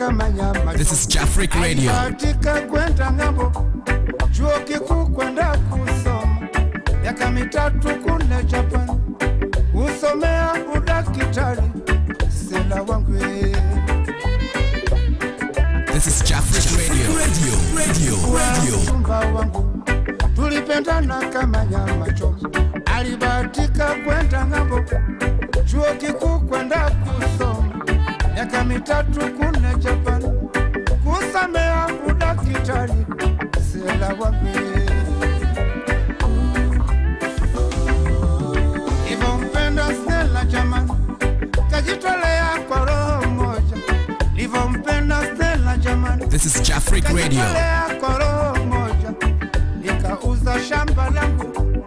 This is Jafric Radio. Katika kwenda ngambo, chuo kikuu kwenda kusoma, miaka mitatu kule Japan, kusomea udaktari, sela wangu. This is Jafric Radio. Mba wangu, tulipendana kama nyama choma, alibahatika kwenda ngambo, chuo kikuu kwenda kusoma, miaka mitatu kule Japan, kusomea udaktari, sela wangu. Livompenda Stella jamani, kajitolea kwa roho moja. Livompenda Stella jamani, this is Jafric Radio. Kajitolea kwa roho moja. Nikauza shamba langu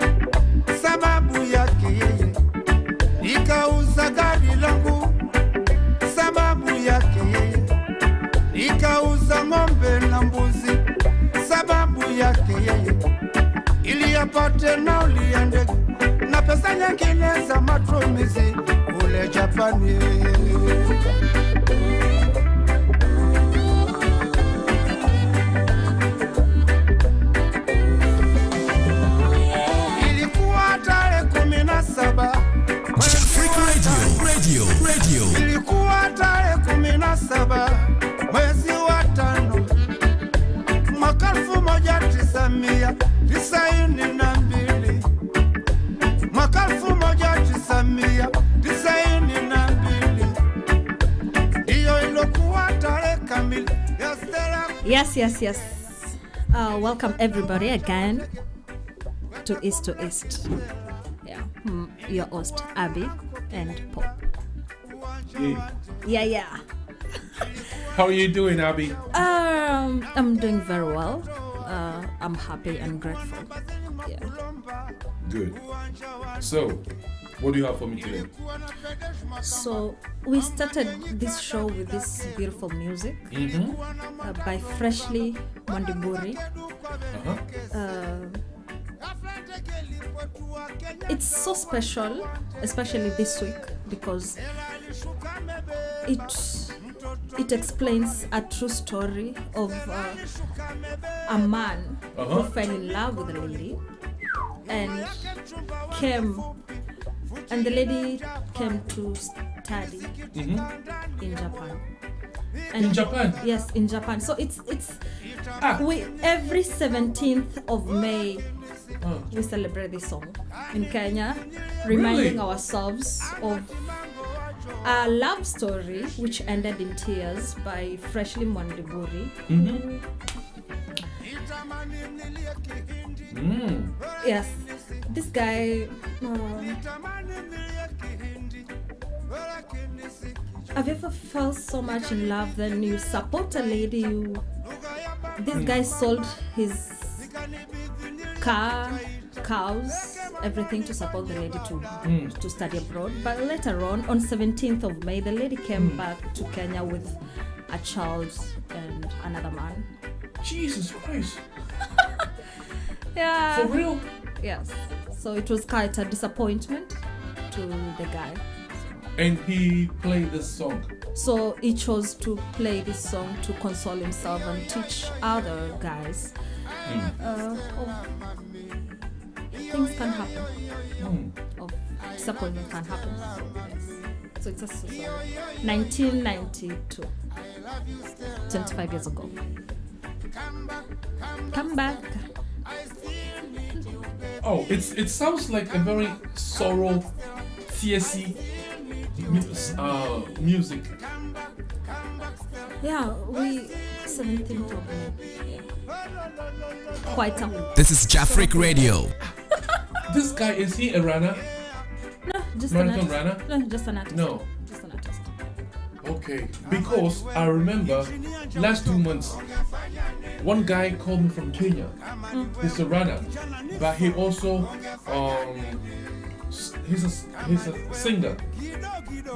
sababu yake yeye, nikauza gari langu sababu yake yeye, nikauza ng'ombe na mbuzi sababu yake yeye, ili apate nauli ya ndege na pesa nyingine za matumizi kule Japani. Ilikuwa tarehe 17 Jafric Radio. Ilikuwa tarehe 17 mwezi wa 5 mwaka 1992. Mwaka 1992 ndiyo ilikuwa tarehe kamili ya Stella. Yes. Welcome everybody again to East to East. Yeah, your host Abby and Pop. Yeah. How are you doing, Abby? I'm doing very well. I'm happy and grateful. Yeah. Good. So, what do you have for me today? So we started this show with this beautiful music by Freshly Mondiburi. It's so special, especially this week, because it explains a true story of a man who fell in love with a lady and the lady came to study in Japan. And in Japan? Yes, in Japan. So it's we every 17th of May we celebrate this song in Kenya, reminding ourselves of a love story which ended in tears by Freshly Mondiburi. Yes, this guy. Have you ever felt so much in love then you support a lady? This guy sold his car, cows, everything to support the lady to study abroad. But later on 17th of May, the lady came back to Kenya with a child and another man. Jesus Christ. Yeah. For real? Yes. So it was quite a disappointment to the guy. And he played this song. So he chose to play this song to console himself and teach other guys things can happen. Of disappointment can happen. So it's a story. 1992. 25 years ago. Come back. Oh, it sounds like a very sorrow, tearsy music. Yeah, we 17th of May. Quite a. This is Jafric Radio. This guy, is he a runner? No, just Marathon an artist. runner? No, just an artist. No. Just an artist. Okay, because I remember last 2 months, one guy called me from Kenya. He's a runner, but he also he's a singer.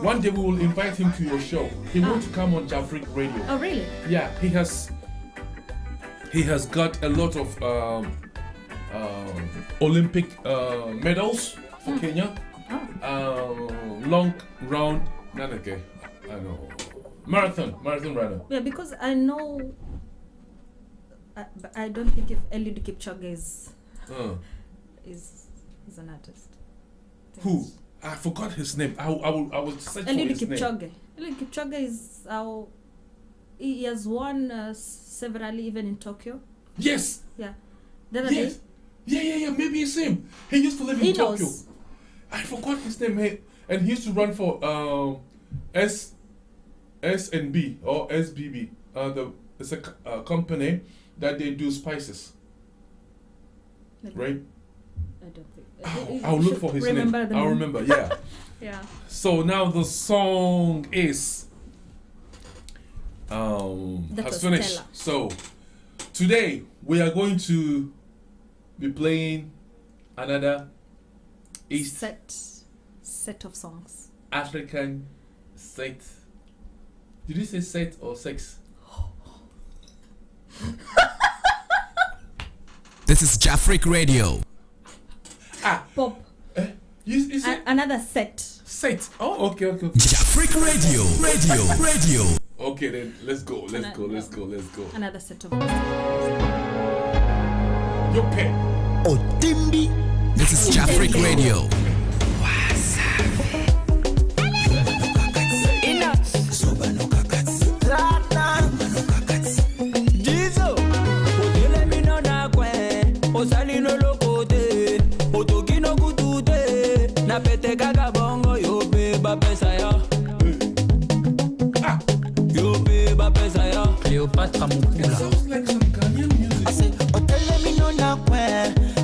One day we will invite him to your show. He wants to come on Jafric Radio. Oh, really? Yeah, he has got a lot of Olympic medals for Kenya. Long round, I know. Marathon runner. Yeah, because I know. I don't think if Eliud Kipchoge is an artist. Who? I forgot his name. I will search for his name. Eliud Kipchoge is how he has won severally, even in Tokyo. Yes. Yeah. The other day. Yeah. Maybe it's him. He used to live in Tokyo. I forgot his name. And he used to run for S&B or SBB. It's a company that they do spices. Right? I don't think. I'll look for his name. I'll remember, yeah. Yeah. So now the song is has finished. Stella. So today we are going to be playing another East set of songs. African set. Did you say set or sex? This is Jafric Radio. Pop. You said another set. Set. Oh, okay. Jafric Radio. Okay, then let's go. Another set of Your pen. Otimbi. This is Jafric Radio. Cléopâtre Mukula. Sounds like some Ghanaian music.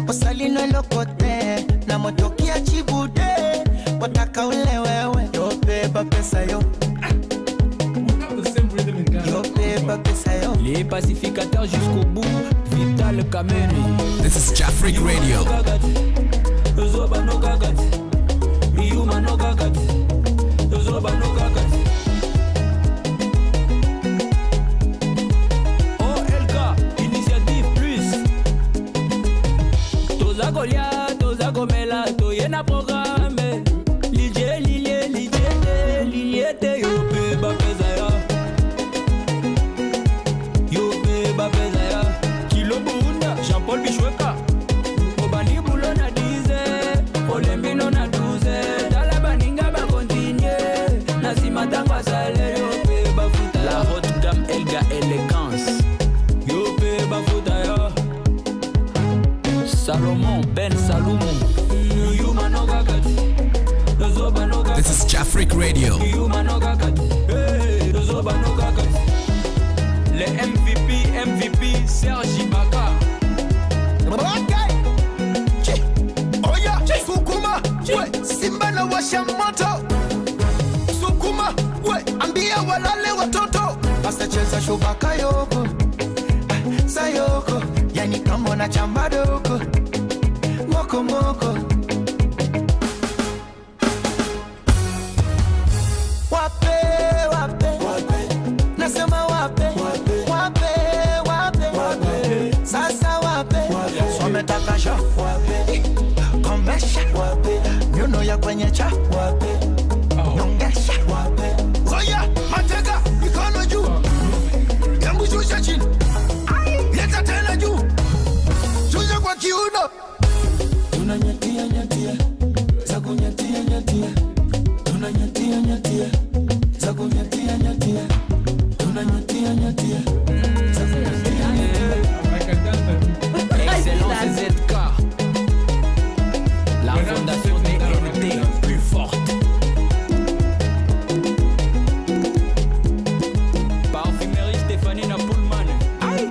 Osalino lokote na motokia chibude wataka ule wewe yo beba pesa yo We have the same rhythm in Ghana. yo beba pesa yo Les pacificateurs jusqu'au bout. Vital Kameni. This is Jafric Radio. Zoba no gagati. Yuma no gagati. Zoba no gagati. OLK, Initiative Plus. Toza Golia, Toza Gomela, Toyena programme. Liliete, yo beba pesa ya. Kilo Bunda, Jean-Paul Bichweka. Obani Boulon na 10, Olembino na 12. Dala baninga ba continuer. Nasima tangwa sale yo beba futa. La haute gamme Elga Elegance. Yo beba futa ya. Salomon Ben Salomon. Yuma no gagati. Zoba no gagati. This is Jafric Radio. Yuma no gagati. Zoba no gagati. Le MVP Sergi Baka. okay oya sukuma we simba na washa moto sukuma we ambia walale watoto basta cheza shubaka yoko sayoko yani kama na chamba doko moko wape nasema wape sasa wape sometakasha komesha nyuno ya kwenye cha nyongesha oya mateka mikono juu yangu shusha chini leta tena juu shusha kwa kiuno tunanyatia za kunyatia tunanyatia za kunyatia tunanyatia za kunyatia I can dance that. Excellence ZK. La fondation DNT plus forte. Parfumerie Stéphanie Napoulman. Aïe.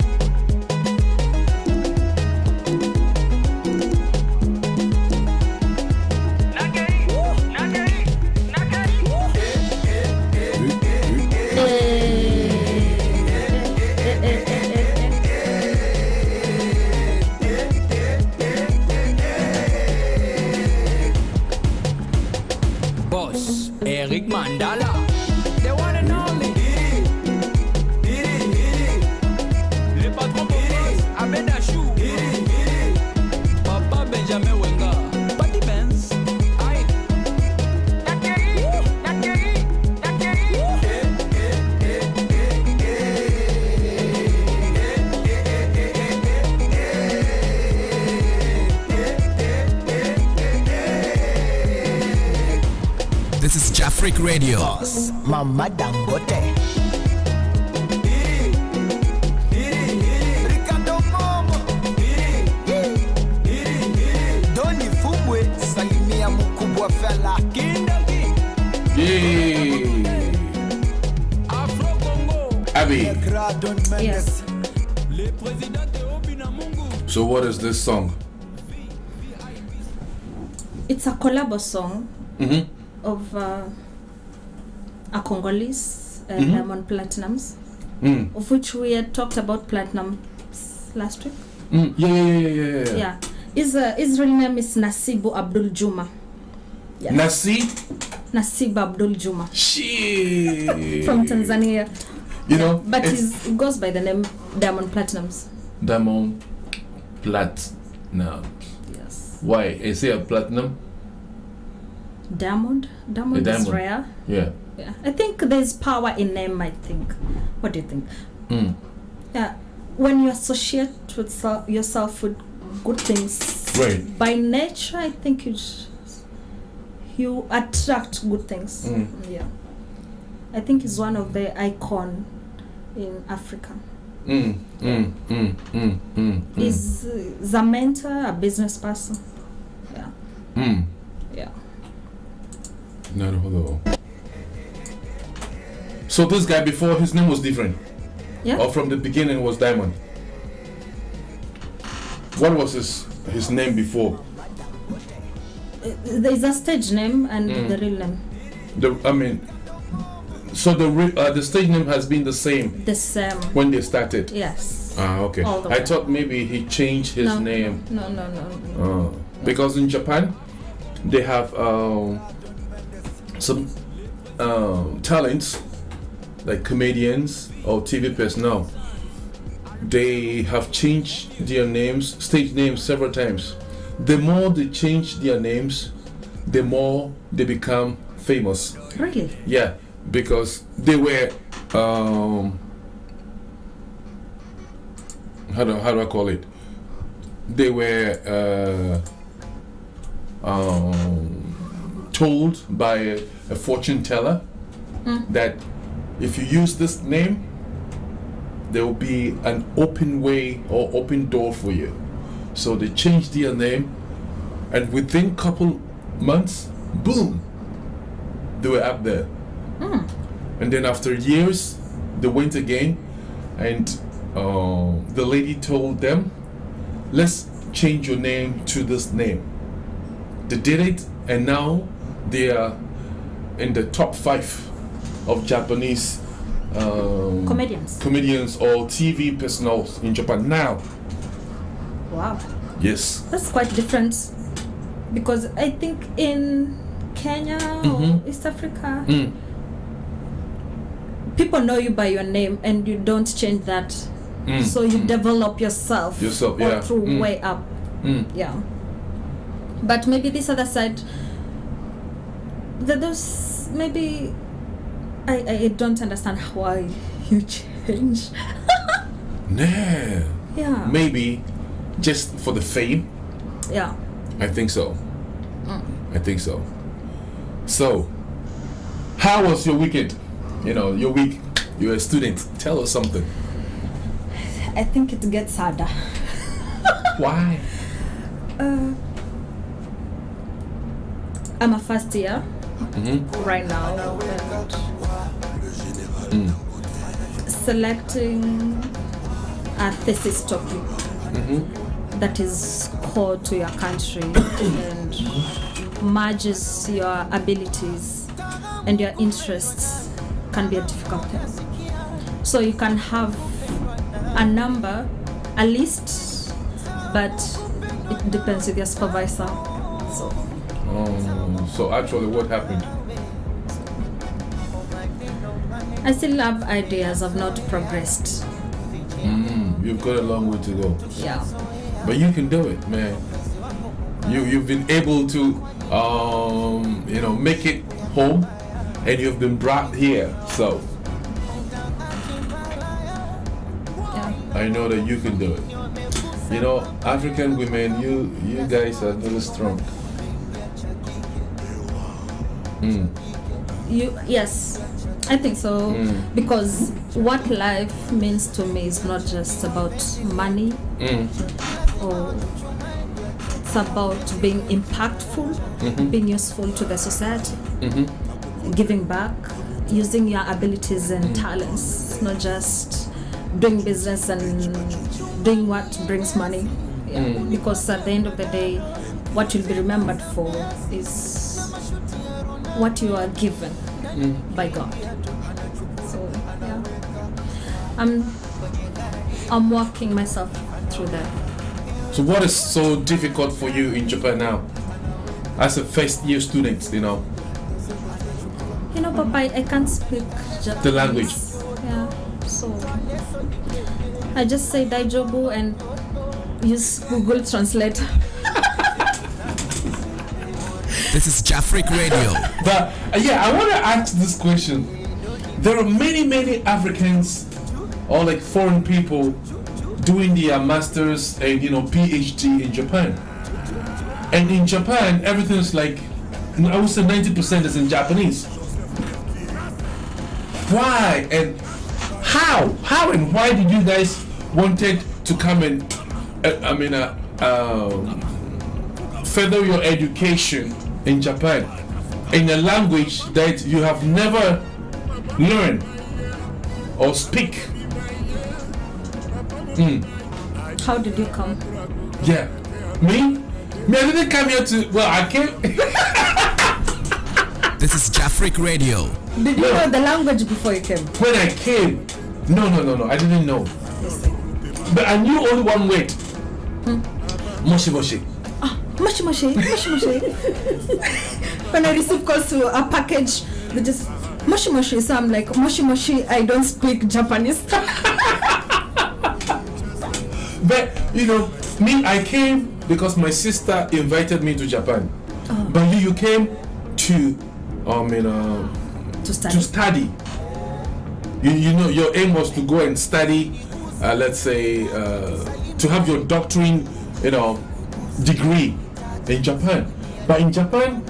Afric Radio. Boss, Mama Dangote. Ricardo Momo. Doni Fumwe, salimia mkubwa fella. Yeah. Abby. Yes. So what is this song? It's a collabo song Mm-hmm. of a Congolese Mhm. Diamond Platinums, Mm. of which we had talked about Platinum last week. Mm. Yeah. Yeah. His real name is Nasibu Abdul Juma. Yeah. Nasib Abdul Juma Shit. from Tanzania. You know, But it's he goes by the name Diamond Platinums. Diamond Platinum. Yes. Why? Is it a platinum? Diamond A is diamond. rare. Yeah. Yeah. I think there's power in name, I think. What do you think? Mm. Yeah. When you associate with yourself with good things, Right. by nature, I think you attract good things. Mm. Yeah. I think he's one of the icon in Africa. He's a mentor, a business person. Yeah. Yeah. Naruhodo. So this guy before his name was different? Yeah. Or from the beginning was Diamond? What was his name before? There's a stage name and Mm. the real name. So the stage name has been the same The same. when they started? Yes. Ah, okay. All the I way. thought maybe he changed his No, name. No. Because in Japan, they have some talents, like comedians or TV personnel. They have changed their names, stage names several times. The more they change their names, the more they become famous. Really? Yeah, because they were how do I call it? They were told by a fortune teller that if you use this name, there will be an open way or open door for you. So they changed their name, and within couple months, boom, they were up there. And then after years, they went again, and the lady told them, let's change your name to this name. They did it, and now they are in the top 5 of Japanese comedians or TV personals in Japan now. Wow. Yes. That's quite different, because I think in Kenya or East Africa, people know you by your name and you don't change that. So you develop yourself all yeah. through way up. Yeah. But maybe this other side, those maybe I don't understand why you change. Nah. Yeah. Maybe just for the fame. Yeah. I think so. I think so. So, how was your weekend? You know, your week. You're a student. Tell us something. I think it gets harder. Why? I'm a first year right now, and selecting a thesis topic that is core to your country and merges your abilities and your interests can be a difficult thing. So you can have a number, a list, but it depends with your supervisor. So actually, what happened? I still have ideas. I've not progressed. You've got a long way to go. Yeah. But you can do it, man. You've been able to, make it home, and you've been brought here. So Yeah. I know that you can do it. You know, African women, you guys are really strong. Yes, I think so. Because what life means to me is not just about money, or it's about being impactful, being useful to the society, giving back, using your abilities and talents, not just doing business and doing what brings money. Because at the end of the day, what you'll be remembered for is what you are given by God. So yeah, I'm walking myself through that. So what is so difficult for you in Japan now, as a first year student? Papa, I can't speak Japanese. The language. Yeah, so I just say Daijobu and use Google Translate. This is Jafric Radio. But I want to ask this question. There are many Africans or like foreign people doing their masters and PhD in Japan. And in Japan, everything's like, I would say 90% is in Japanese. Why and how and why did you guys wanted to come and further your education in Japan in a language that you have never learned or speak? How did you come? Yeah, me I didn't come here to. Well, I came. This is Jafric Radio. Did you know the language before you came? When I came, no, I didn't know. But I knew only one word. Moshi moshi. Moshi moshi. When I receive calls to a package, they just moshi moshi. So I'm like, moshi moshi, I don't speak Japanese. But me, I came because my sister invited me to Japan. But you came to to study. Your aim was to go and study, let's say, to have your doctorate, degree in Japan. But in Japan,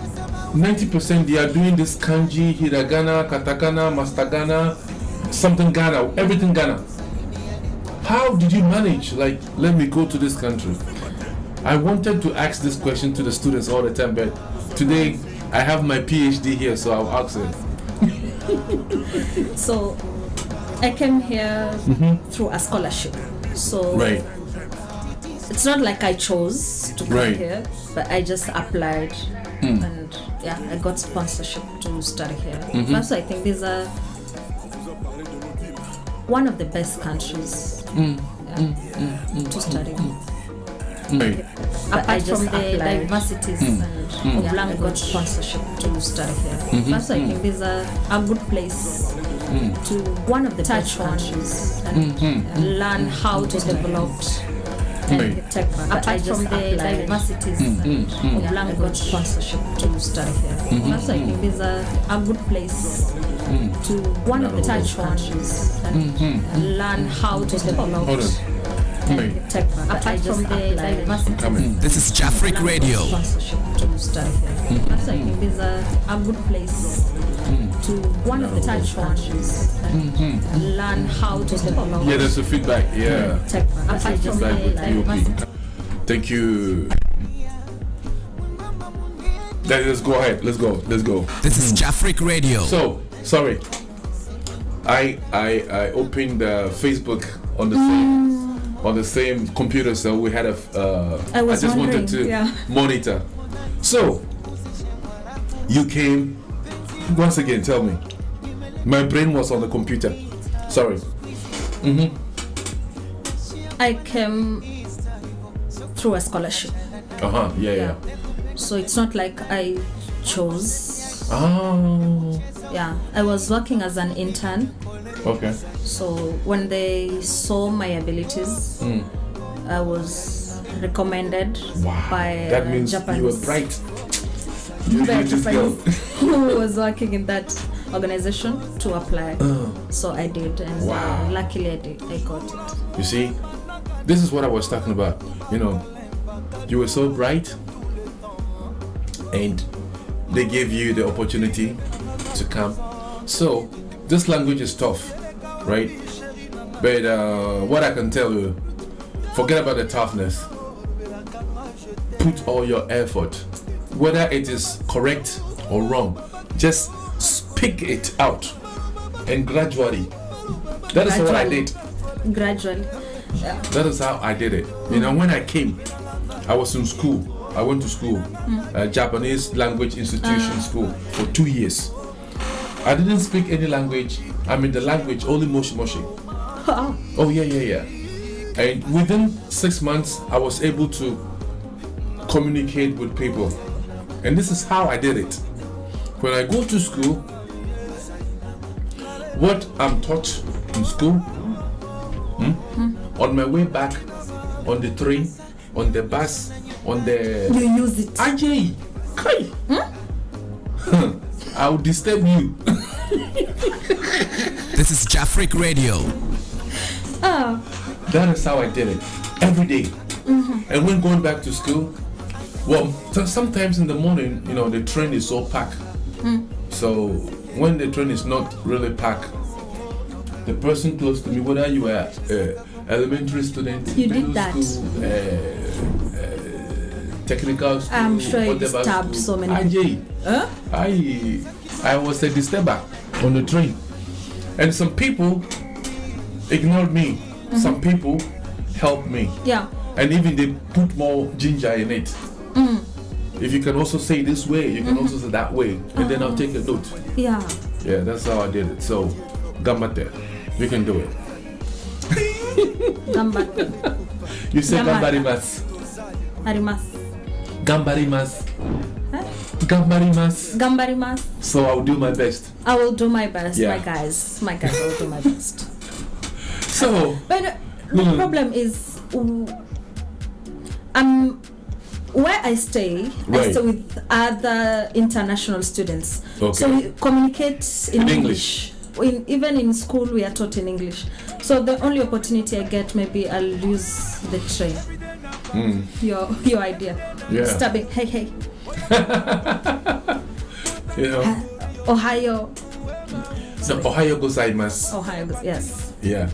90% they are doing this kanji, hiragana, katakana, mastakana, something Ghana, everything Ghana. How did you manage? Like, let me go to this country. I wanted to ask this question to the students all the time, but today I have my PhD here, so I'll ask it. So I came here through a scholarship. So right. It's not like I chose to come here, but I just applied and I got sponsorship to study here. Also, I think these are one of the best countries to study. Right. Apart from the diversities of language, got sponsorship to study here. Also, I think these are a good place to one of the best countries and learn how to develop and tech. Apart from the diversities of language, sponsorship to study here. Also, I think these are a good place to one of the best countries and learn how to develop. Tech. Apart from the diversity. This is Jafric Radio. Sponsorship to study here. Also, I think these are a good place to one of the best countries and learn how to develop. Yeah, there's a feedback. Yeah. Tech. Apart from the diversity. Thank you. Let's go ahead. Let's go. This is Jafric Radio. So, sorry. I opened Facebook on the same computer, so we had I just wanted to monitor. So, you came. Once again, tell me. My brain was on the computer. Sorry. I came through a scholarship. Yeah. So it's not like I chose. Oh. Yeah, I was working as an intern. Okay. So when they saw my abilities, I was recommended by that means Japanese. You were bright. Who was working in that organization to apply. So I did, and luckily I got it. You see, this is what I was talking about. You were so bright, and they gave you the opportunity to come. So this language is tough, right? But what I can tell you, forget about the toughness. Put all your effort, whether it is correct or wrong, just speak it out, and gradually. That is what I did. Gradually. Yeah. That is how I did it. You know, when I came, I was in school. I went to school, Japanese language institution school for 2 years. I didn't speak any language. I mean the language only moshi moshi. Oh yeah. And within 6 months, I was able to communicate with people. And this is how I did it. When I go to school, what I'm taught in school, on my way back, on the train, on the bus, on the... You use it. Ajay, kai. I'll disturb you. This is Jafric Radio. That is how I did it. Every day. And when going back to school, well, sometimes in the morning, you know, the train is so packed. So when the train is not really packed, the person close to me, whether you are elementary student, You middle did that. school, technical school, I'm sure you whatever disturbed school, so many Ajay, I was a disturber on the train. And some people ignored me. Some people helped me. Yeah. And even they put more ginger in it. If you can also say this way, you can also say that way. And then I'll take a note. Yeah. Yeah, that's how I did it. So, gamate. You can do it. Gambate. You say Gamata. gambarimasu. Arimasu. Gambarimasu. Huh? Gambarimasu. Gambarimasu. So I'll do my best. I will do my best, Yeah. my guys. I will do my best. So, But the problem is, where I stay Right. with other international students. Okay. So we communicate in In English. Even in school, we are taught in English. So the only opportunity I get, maybe I'll use the train. Your idea. Yeah. Stabbing. Hey. you know, Ohio. so Ohio gozaimasu. Ohio. Yes. Yeah.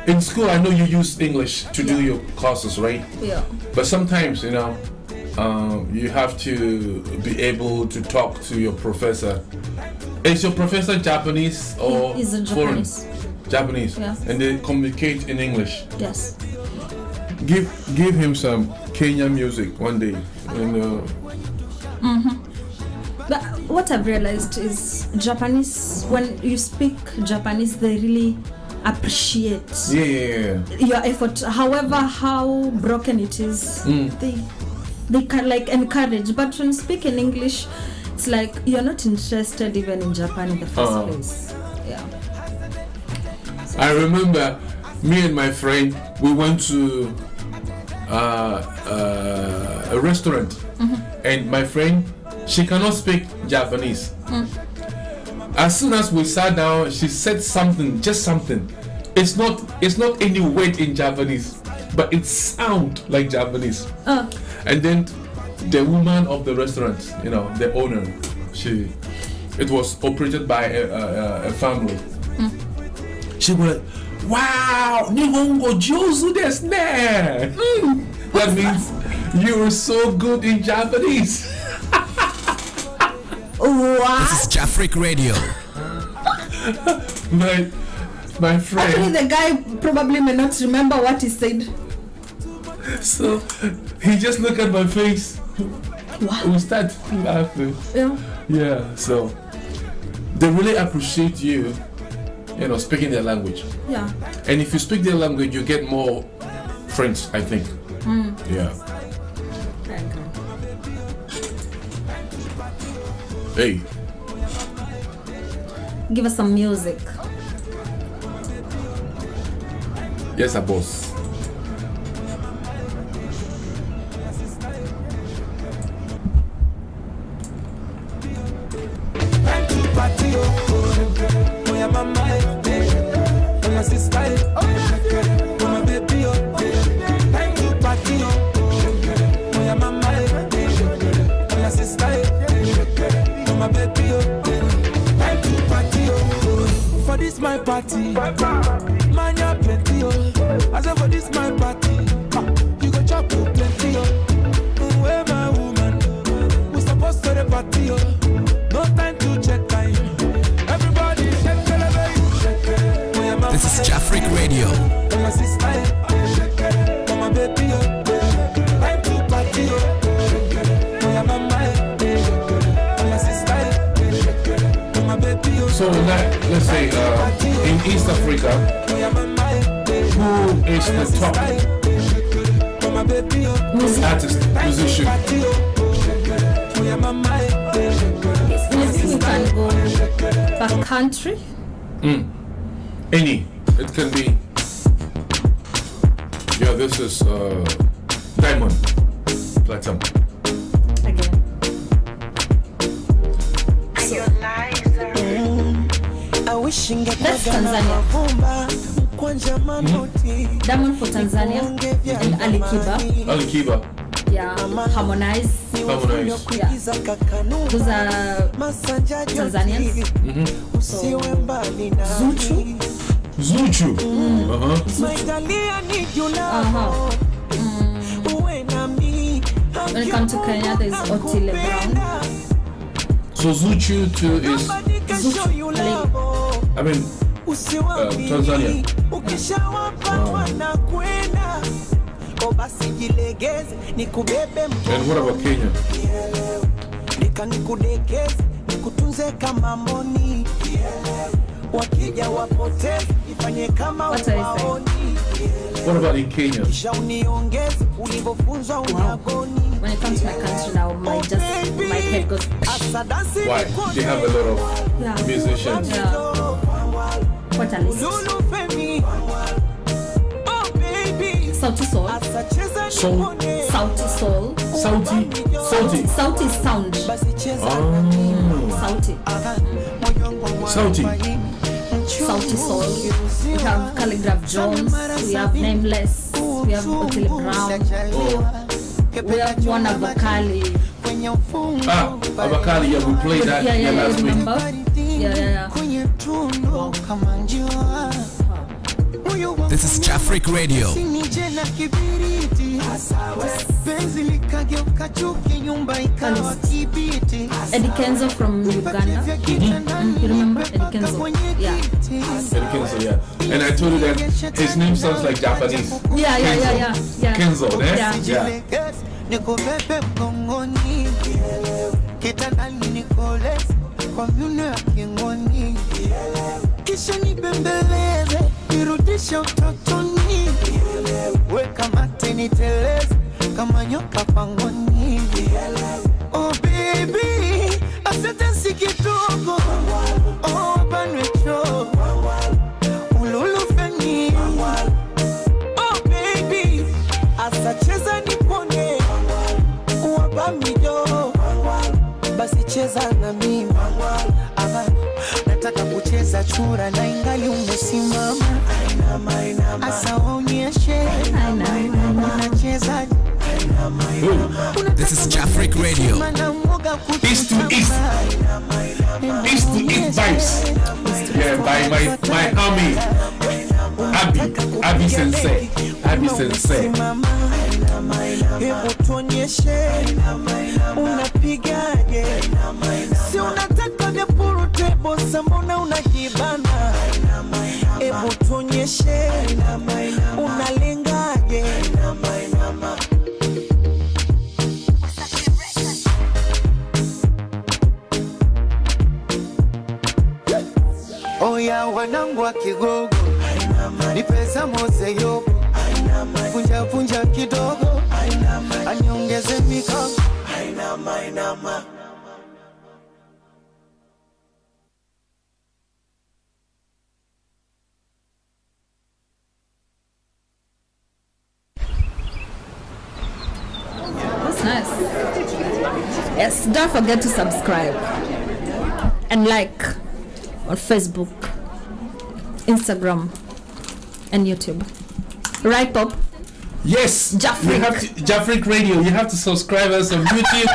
In school, I know you use English to do your classes, right? Yeah. But sometimes, you know, you have to be able to talk to your professor. Is your professor Japanese or He's a foreign? Japanese. Japanese. Yeah. And they communicate in English. Yes. Give him some Kenyan music one day. And, But what I've realized is Japanese, when you speak Japanese, they really appreciate yeah. your effort. However, how broken it is, they can like encourage. But when you speak in English, it's like you're not interested even in Japan in the first place. Yeah. I remember me and my friend, we went to a restaurant, and my friend, she cannot speak Japanese. As soon as we sat down, she said something, just something. It's not any word in Japanese, but it sounds like Japanese. And then the woman of the restaurant, you know, the owner, it was operated by a family. She was like, "Wow, Nihongo Jozu desu ne." That means you were so good in Japanese. This is Jafric Radio. My Actually, friend, the guy probably may not remember what he said. so he just looked at my face. Wow. We start laughing. Yeah. Yeah, so they really appreciate you, you know, speaking their language. Yeah. And if you speak their language, you get more friends, I think. Yeah. Hey, Give us some music. yes, a boss. Party, oh, my mama, my sister, my baby, time to party, oh, my mama, my sister, my baby, time to party. Man, you plenty, oh. I said for this my party. You go chop you plenty, oh. Where my woman? We supposed to the party, oh. No time to check time. Everybody shake it, baby. Shake it. This is Jafric Radio. My sister, shake it. My baby, time to party, oh. Shake it. My mama, shake it. My sister, shake it. My baby, So let's say in East Africa, who is the top artist, musician? You can go per country. Any. It can be. Yeah, this is Diamond Platinum. Again. That's Tanzania. Diamond for Tanzania and Ali Kiba. Ali Kiba. Yeah, Harmonize. Yeah. Those are Tanzanians. So, Zuchu. When it comes to Kenya, there's Otile Brown. So Zuchu too is, I mean, Tanzania. And what about Kenya? What about in Kenya? Wow. When it comes to my country now, my head goes. Why? They have a lot of musicians. Yeah. What a list. Sauti Soul. Sauti Soul. Sauti sound. Sauti Soul. We have Calligraph Jones. We have Nameless. We have Otile Brown. We have one Abakali. Abakali, yeah, we played that last week. Yeah. This is Jafric Radio. Eddie Kenzo from Uganda. You remember Eddie Kenzo? Yeah. Eddie Kenzo, yeah. And I told you that his name sounds like Japanese. Yeah. Kenzo, eh? Yeah. Kisha nibembeleze, nirudishe utotoni. Weka mate niteleze, kama nyoka pangoni. Oh baby, asante si kidogo. Oh banwecho, ululu feni. Oh baby, asacheza nipone. Uwabamido, basi cheza na mimi. Nataka kucheza chura na ingali umesimama. Asa onyeshe unacheza. This is Jafric Radio. East to East vibes. Yeah, by my army. Abby Sensei. Hebu tuonyeshe unapigaje. Si unataka vya purutebo, mbona unajibana. Hebu tuonyeshe unalengaje. Oya wanangu wa Kigogo, ni pesa mose yopo. Punja kidogo, aniongeze mikono. That's nice. Yes, don't forget to subscribe and like on Facebook, Instagram, and YouTube. Right, Pop? Yes, Jafric Radio. You have to subscribe us on YouTube.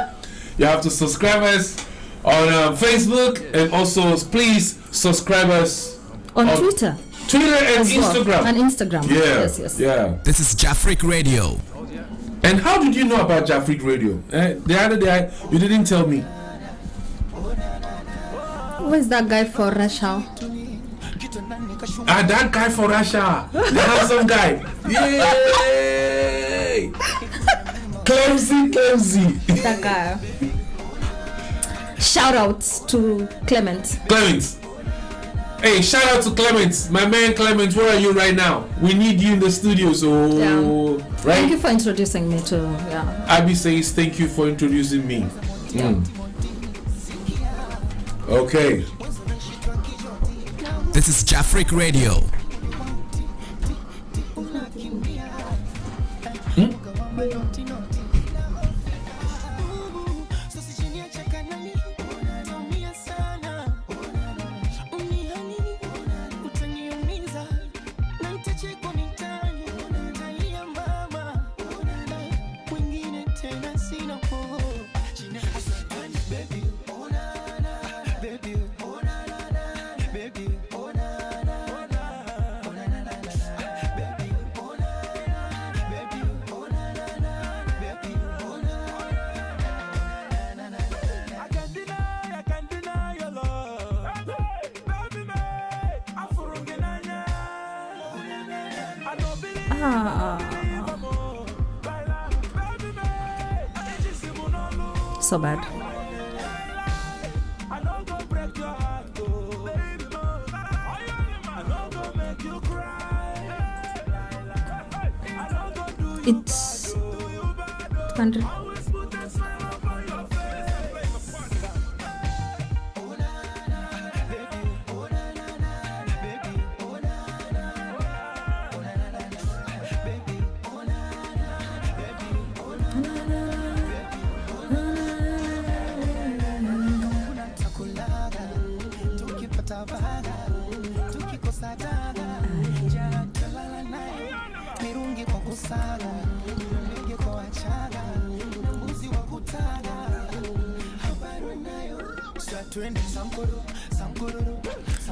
You have to subscribe us on Facebook, and also please subscribe us On Twitter. Twitter and as well. Instagram. And Instagram. Yeah. Yes. Yeah. This is Jafric Radio. And how did you know about Jafric Radio? The other day, you didn't tell me. Who is that guy for Russia? That guy for Russia. The handsome guy. Yay! Clemsy. That guy. Shout outs to Clement. Hey, shout out to Clement. My man Clement, where are you right now? We need you in the studio, so right? Thank you for introducing me to Abby says thank you for introducing me. Okay. This is Jafric Radio. so bad. It's 200.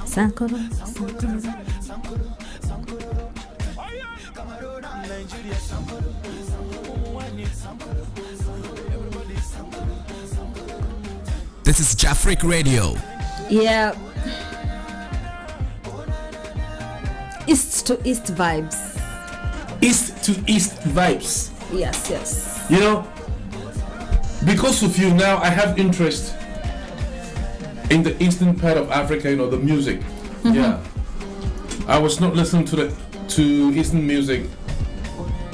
Sankoro. This is Jafric Radio. Yeah. East to east vibes. East to east vibes. Yes, yes. You know, because of you now, I have interest in the eastern part of Africa. You know, the music. Mm-hmm. Yeah, I was not listening to eastern music,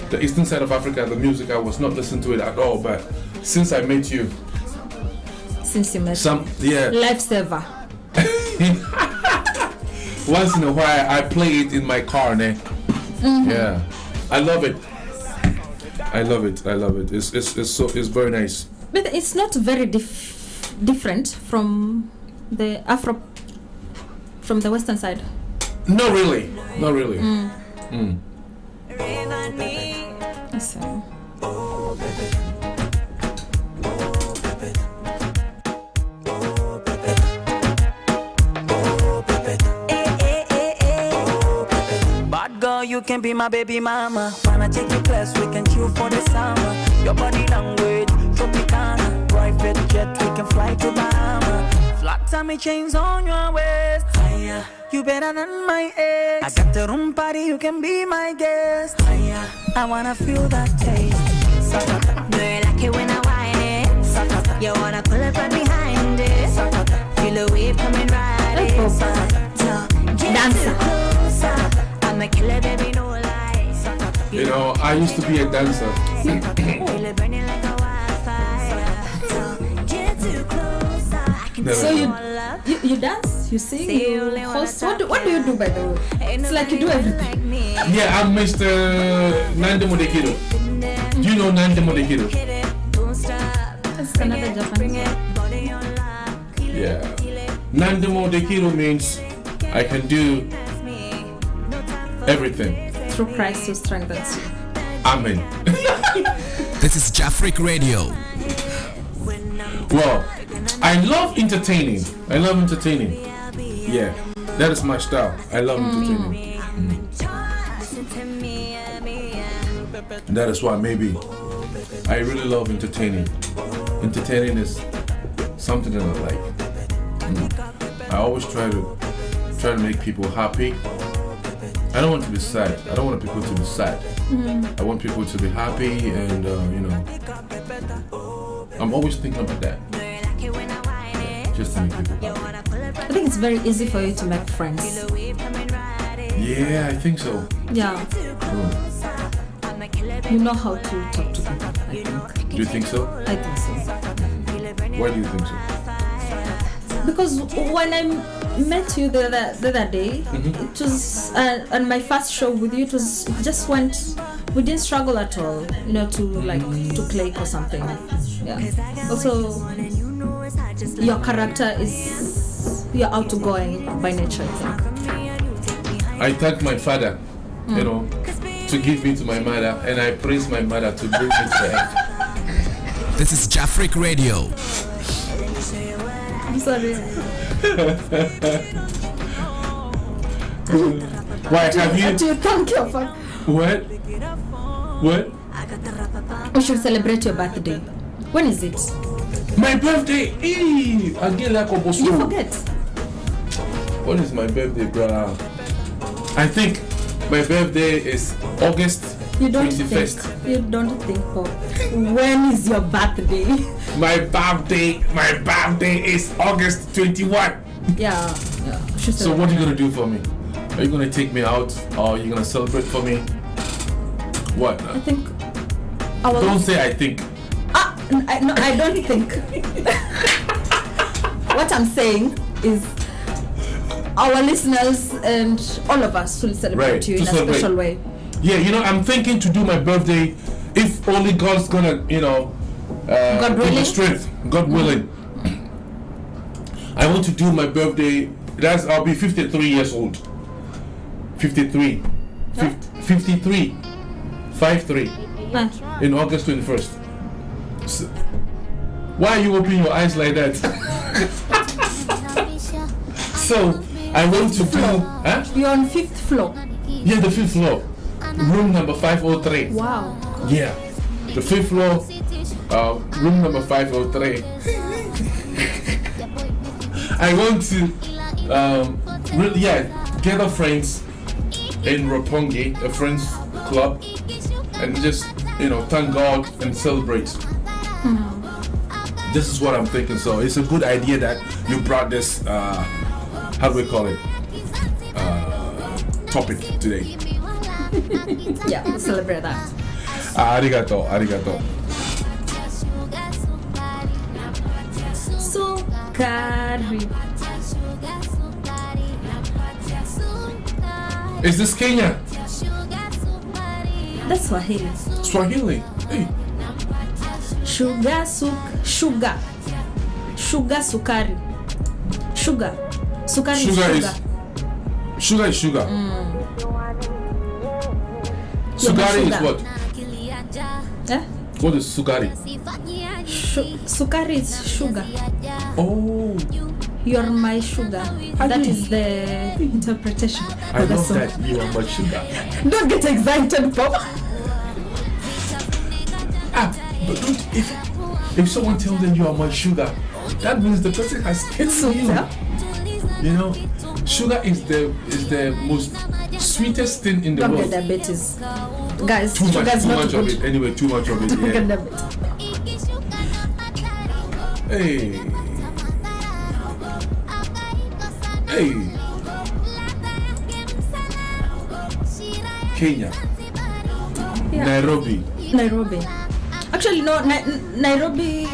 the eastern side of Africa. The music, I was not listening to it at all. But since I met you, since you met lifesaver. Once in a while, I play it in my car, ne? Mm-hmm. Yeah, I love it. I love it. It's very nice. But it's not very different from the western side. Not really. So. You can be my baby mama. Wanna take you class, we can chill for the summer. Your body language, Tropicana. Private jet, we can fly to Bahama. Flat tummy chains on your waist. Hiya. You better than my ex. I got the room party, you can be my guest. Hiya. I wanna feel that taste. Sakata. Do you like it when I whine it? Sakata. You wanna pull up right behind it? Sakata. Feel the wave coming right in. So, dancer. I'm a killer, baby, no lies. You know, I used to be a dancer. So you dance, you sing, you host. What do you do, by the way? It's like you do everything. Yeah, I'm Mr. Nande Modekido. Do you know Nande Modekido? That's another Japanese. Yeah. Nande Modekido means I can do everything through Christ who strengthens you. Amen. This is Jafric Radio. Well, I love entertaining. Yeah. That is my style. I love entertaining. That is why maybe I really love entertaining. Entertaining is something that I like. I always try to make people happy. I don't want to be sad. I don't want people to be sad. I want people to be happy, and I'm always thinking about that. Just to make people happy. I think it's very easy for you to make friends. Yeah, I think so. Yeah. You know how to talk to people, I think. Do you think so? I think so. Why do you think so? Because when I met you the other day, it was on my first show with you. It just went. We didn't struggle at all, to click or something. Yeah. Also, your character you're outgoing by nature, I think. I thank my father, to give me to my mother, and I praise my mother to bring me to the end. This is Jafric Radio. I'm sorry. Why have you? Do you thank your father? What? We should celebrate your birthday. When is it? My birthday! You forget. When is my birthday, brother? I think my birthday is August You don't 21st. think. You don't think. Oh, when is your birthday? My birthday is August 21. Yeah. So what are you gonna do for me? Are you gonna take me out, or are you gonna celebrate for me? What? I think. Don't say I think. No, I don't think. What I'm saying is, our listeners and all of us will celebrate you in a special way. Yeah, I'm thinking to do my birthday, if only God's gonna, God give me willing? strength. God willing. I want to do my birthday. I'll be 53 years old. 53. 53. 53. In August 21st. So, why are you opening your eyes like that? So I want to do. Huh? You're on 5th floor. Yeah, the 5th floor, room number 503. Wow. Yeah, the 5th floor, room number 503. I want to, gather friends in Roppongi, a friends club, and just thank God and celebrate. This is what I'm thinking. So it's a good idea that you brought this. How do we call it? Topic today. Yeah, we'll celebrate that. Arigato. Sukari. Is this Kenya? That's Swahili. Swahili. Hey. Sugar, sukari. Sugar. Sukari Sugar is sugar. Sukari is what? Eh? What is sukari? Sukari is sugar. Oh. You're my sugar. That is the interpretation I of the love song. that you are my sugar. Don't get excited, Papa. But don't, if someone tells them you are my sugar, that means the person has killed you. Sugar is the most sweetest thing in the Don't world. get diabetes. Guys, Too sugar's not much good. of it. Anyway, too much of it. Don't get Yeah. diabetes. Hey. Kenya. Yeah. Nairobi. Actually, no. Nairobi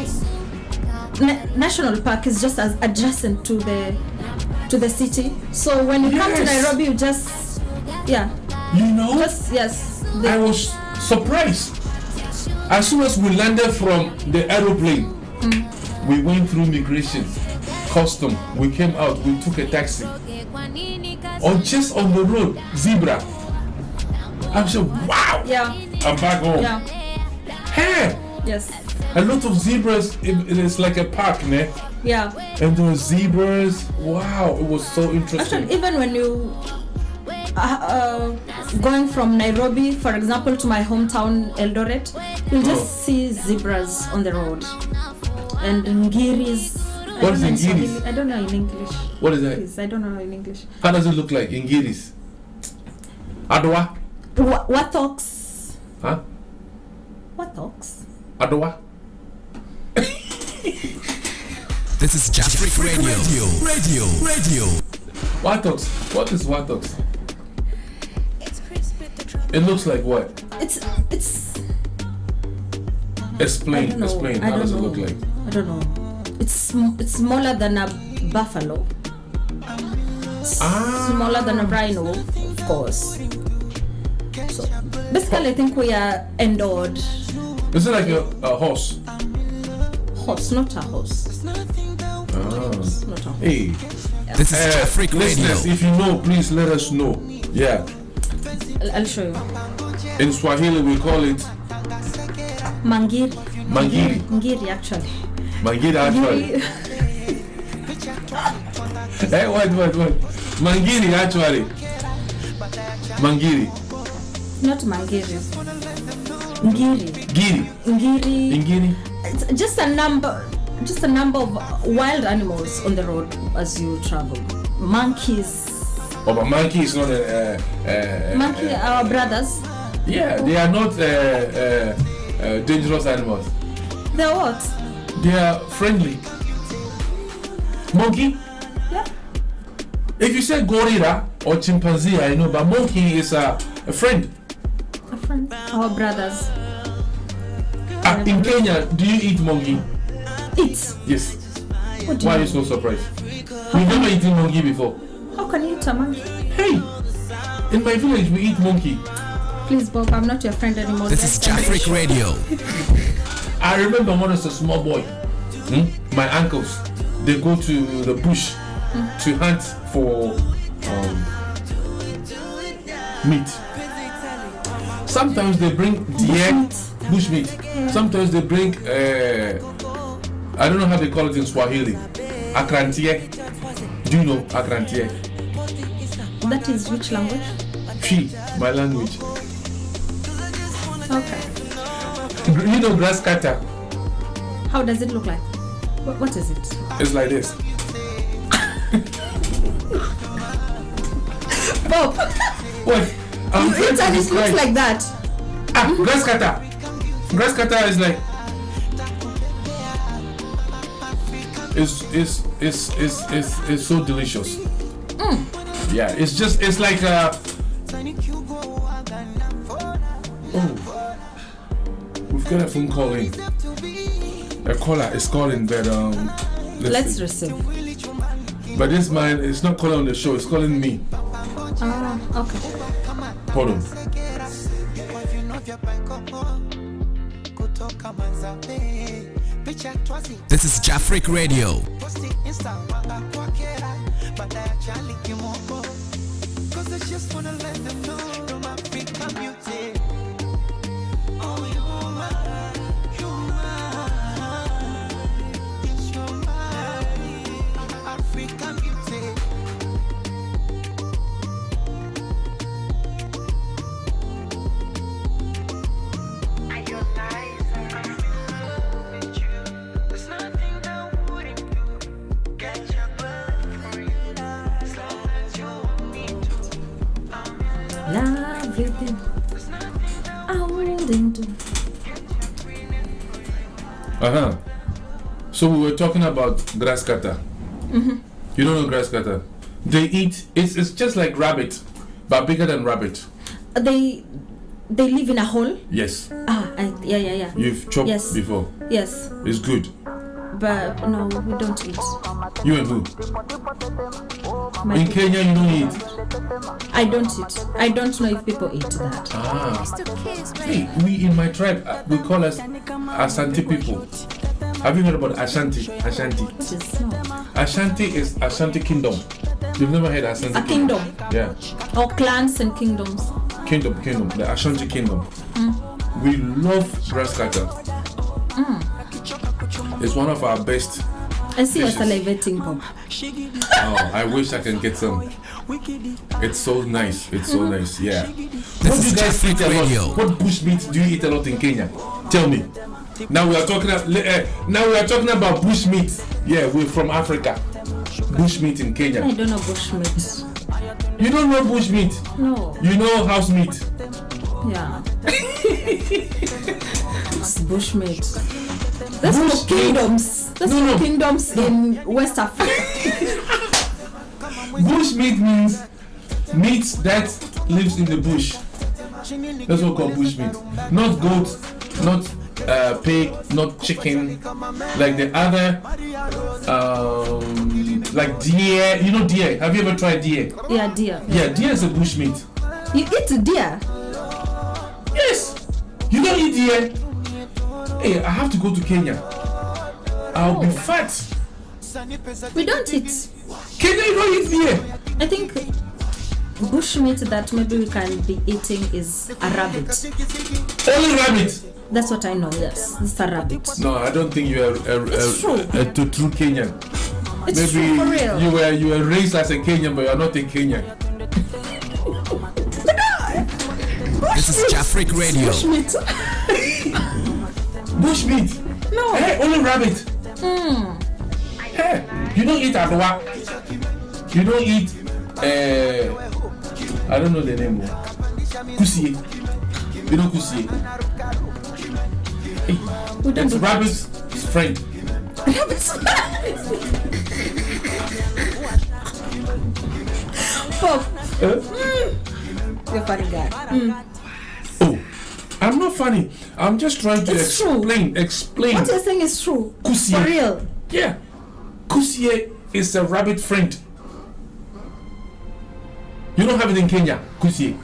National Park is just as adjacent to the city. So when you come to Nairobi, you just yes. I was surprised. As soon as we landed from the aeroplane, we went through immigration, custom. We came out. We took a taxi. Just on the road, zebra. I'm so wow. Yeah. I'm back home. Yeah. Hey, Yes. A lot of zebras. It is like a park, ne? Yeah. And there were zebras. Wow, it was so interesting. Actually, even when you going from Nairobi, for example, to my hometown Eldoret, you'll just see zebras on the road and ngiris. What is ngiris? I don't know in English. What is that? Please, I don't know in English. How does it look like? Ingiris. Adwa. Wathox. Huh? Wathox. Adwa. This is Jafric Radio. Wattox. What is wattox? It looks like what? It's. Explain. I don't know. Explain. How does it look like? I don't know. It's smaller than a buffalo. Smaller than a rhino, of course. So basically, I think we are endured. Is it like a horse? Horse, not a horse. Ah. Not a horse. Hey. This is Jafric Listeners, Radio. if you know, please let us know. Yeah. I'll show you. In Swahili, we call it Mangiri. Mangiri. Ngiri, actually. Mangiri, actually. Hey, what? Mangiri, actually. Mangiri. Not Mangiri. Ngiri. Giri. Ngiri. Ingiri. It's just a number of wild animals on the road as you travel. Monkeys. Oh, but monkey is not a Monkey are brothers. yeah, they are not dangerous animals. They're what? They are friendly. Monkey? Yeah. If you say gorilla or chimpanzee, I know, but monkey is a friend. A friend. Our brothers. In Kenya, do you eat monkey? Eat. Yes. What do Why are you you so surprised? You've never eaten monkey before. How can you eat a monkey? Hey, in my village we eat monkey. Please, Bob, I'm not your friend anymore. This is Jafric Radio. I remember when I was a small boy, my uncles, they go to the bush to hunt for meat. Sometimes they bring deer, bush meat. Sometimes they bring, I don't know how they call it in Swahili, akrantie. Do you know akrantie? That is which language? My language. Okay. You know grass cutter? How does it look like? What is it? It's like this. Bob, What? you eat and it looks like that. Grass cutter. Grass cutter is like. It's so delicious. Yeah, it's like oh, we've got a phone call in. A caller is calling, but Let's receive. But this man is not calling on the show. It's calling me. Okay. Hold on. This is Jafric Radio. Everything I wouldn't do. So we were talking about grass cutter. You don't know grass cutter? They eat. It's just like rabbit, but bigger than rabbit. They live in a hole. Yes. Yeah. You've chopped Yes. before. Yes, It's good. but no, we don't eat. You and who? My In people. Kenya, you don't eat. I don't eat. I don't know if people eat that. Hey, we in my tribe, we call us Ashanti people. Have you heard about Ashanti? Ashanti. Which is no. Ashanti is Ashanti Kingdom. You've never heard Ashanti A kingdom. Yeah. Or clans and kingdoms. Kingdom. The Ashanti Kingdom. We love grass cutter. It's one of our best. I see you're dishes. salivating, Bob. Oh, I wish I can get some. It's so nice. It's so nice. Yeah. What This do is you guys eat Jafric a lot? Radio. What bush meat do you eat a lot in Kenya? Tell me. Now we are talking. Now we are talking about bush meat. Yeah, we're from Africa. Bush meat in I Kenya. don't know bushmeat. You don't know bush meat. No. You know house meat. Yeah. It's bushmeat. That's Bush for kingdoms. That's No, for no. kingdoms in West Africa. Bush meat means meat that lives in the bush. That's what we call bush meat. Not goat, not pig, not chicken, like the other, like deer. You know deer. Have you ever tried deer? Yeah, deer. Yeah, deer is a bush meat. You eat deer? Yes. You don't eat deer. Hey, I have to go to Kenya. I'll be fat. We don't eat. Kenya, you don't eat deer. I think bushmeat that maybe we can be eating is a rabbit. Only rabbit. That's what I know. Yes, it's a rabbit. No, I don't think you are It's true. a true Kenyan. It's true for real. you were raised as a Kenyan, but you are not a Kenyan. This is Jafric Radio. Bushmeat. Bush meat. No. Hey, only rabbit. Hey, you don't eat adwa. You don't eat. I don't know the name. Kusie. You know kusie. Hey, We don't it's do that. rabbit's friend. Pop, Huh? you're a funny guy. Oh, I'm not funny. I'm just trying to It's true. explain. What you're saying is true. Kusie. For real. Yeah, kusie is a rabbit friend. You don't have it in Kenya, kusie.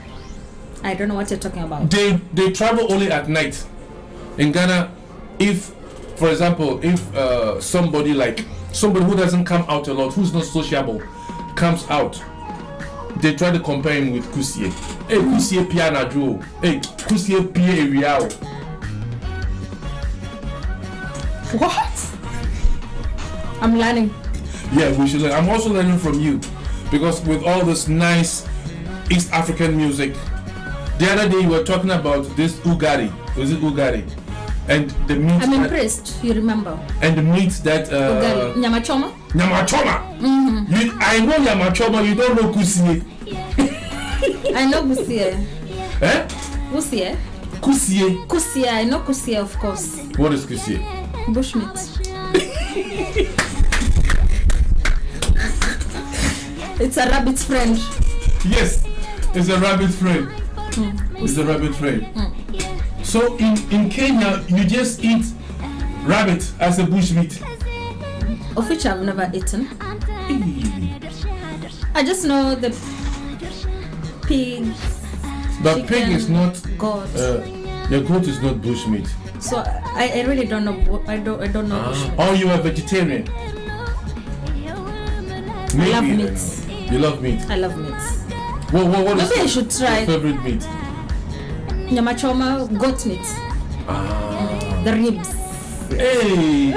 I don't know what you're talking about. They travel only at night. In Ghana, if, for example, if somebody who doesn't come out a lot, who's not sociable, comes out, they try to compare him with kusie. Hey, kusie piana jo. Hey, kusie pie riao. What? I'm learning. Yeah, we should learn. I'm also learning from you, because with all this nice East African music, the other day you were talking about this ugari. Was it ugari? And the meat. I'm impressed. You remember? And the meat that. Ugali. Nyama choma? Nyamachoma. I know Nyamachoma. You don't know kusie. I know gusie. Eh? Gusie? Kusie. Kusie. I know kusie, of course. What is kusie? Bushmeat. It's a rabbit's friend. Yes, it's a rabbit friend. It's a rabbit friend. So in Kenya, you just eat rabbit as a bush meat. Of which I've never eaten. I just know the pig, But pig is not. goat. Your goat is not bush meat. So I really don't know. I don't know bushmeat. Oh, you are vegetarian. Maybe, love I don't meat. know. You love meat. I love meat. What is Maybe I should try your favorite meat? nyama choma, goat meat, the ribs. Hey.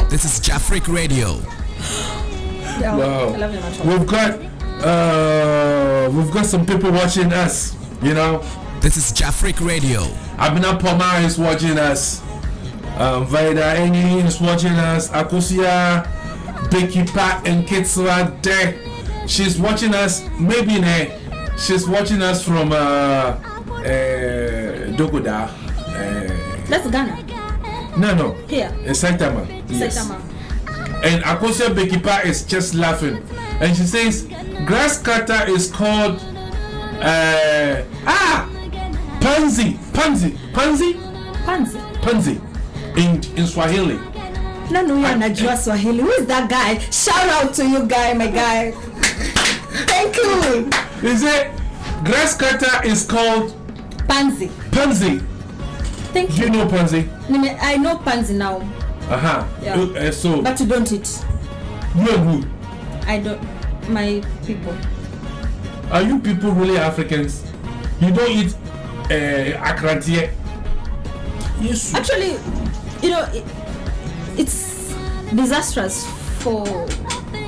This is Jafric Radio. Yeah, Wow. I love nyama choma. We've got some people watching us, you know. This is Jafric Radio. Abina Poma is watching us. Vaida Eni is watching us. Akosia, Becky Pat and Kitsua there. She's watching us. Maybe she's watching us from Dogoda. That's Ghana. No. Here. In Saitama. Yes. Saitama. And Akosia Becky Pat is just laughing. And she says, grass cutter is called Pansy. In Swahili. Nani huyu anajua Swahili? Who is that guy? Shout out to you guy, my guy. Thank you. Is it grass cutter is called Pansy. Thank Do you. you know pansy? I know pansy now, Yeah. So but you don't eat. you are good. I don't. My people. Are you people really Africans? You don't eat akrantie? Yes. Actually, it's disastrous for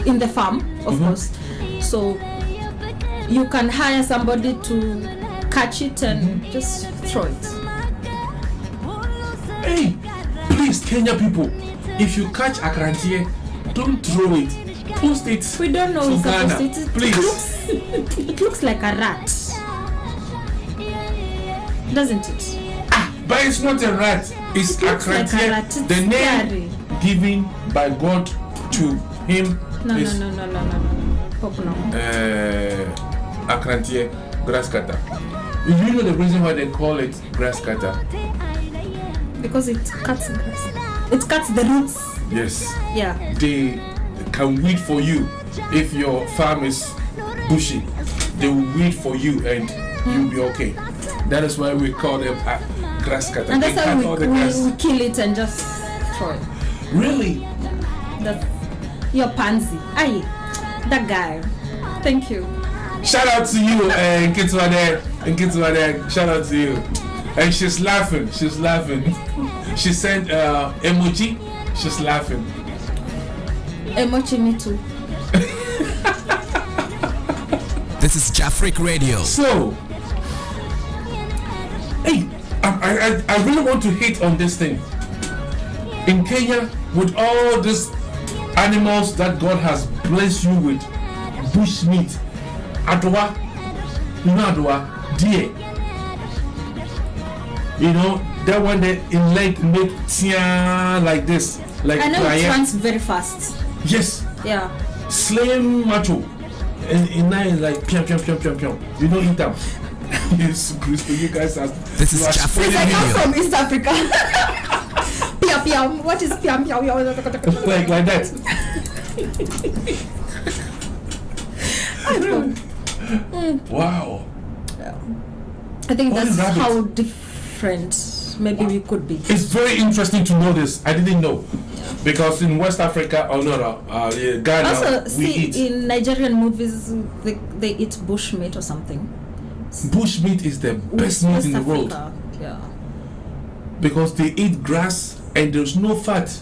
in the farm, of course. So you can hire somebody to catch it and just throw it. Hey, please, Kenya people, if you catch akrantie, don't throw it. Post it. We don't know to it's Ghana, supposed to. please. It looks like a rat, doesn't it? But it's not a rat. It's It looks like a akrantie. rat. It's The name scary. given by God to him No, is no. Hope no. akrantie, grass cutter. Do you know the reason why they call it grass cutter? Because it cuts grass. It cuts the roots. Yes. Yeah. They can weed for you. If your farm is bushy, they will weed for you and you'll be okay. That is why we call them grass cutter. And They that's cut why all the grass. we kill it and just throw it. Really? That's your pansy. Aye, that guy. Thank you. Shout out to you, Nkitwa there. Shout out to you. And she's laughing. She sent emoji. She's laughing. Emoji me too. This is Jafric Radio. So, hey, I really want to hit on this thing. In Kenya, with all these animals that God has blessed you with, bush meat, adwa, deer. You know, that one that in leg make tia like this, like I know it plier. runs very fast. Yes, Yeah. slim macho. And in nine is like piam. You don't eat them. Yes, Christo, you guys are. This is you are Jafric I come Radio. from East Africa. Piam. What is piam? like that. Wow. I think Only that's rabbits. how different maybe we could be. It's very interesting to know this. I didn't know. Because in West Africa, Ghana, Also, we see, eat. in Nigerian movies, they eat bushmeat or something. Bush meat is the best meat West in the world. Africa, yeah. Because they eat grass and there's no fat.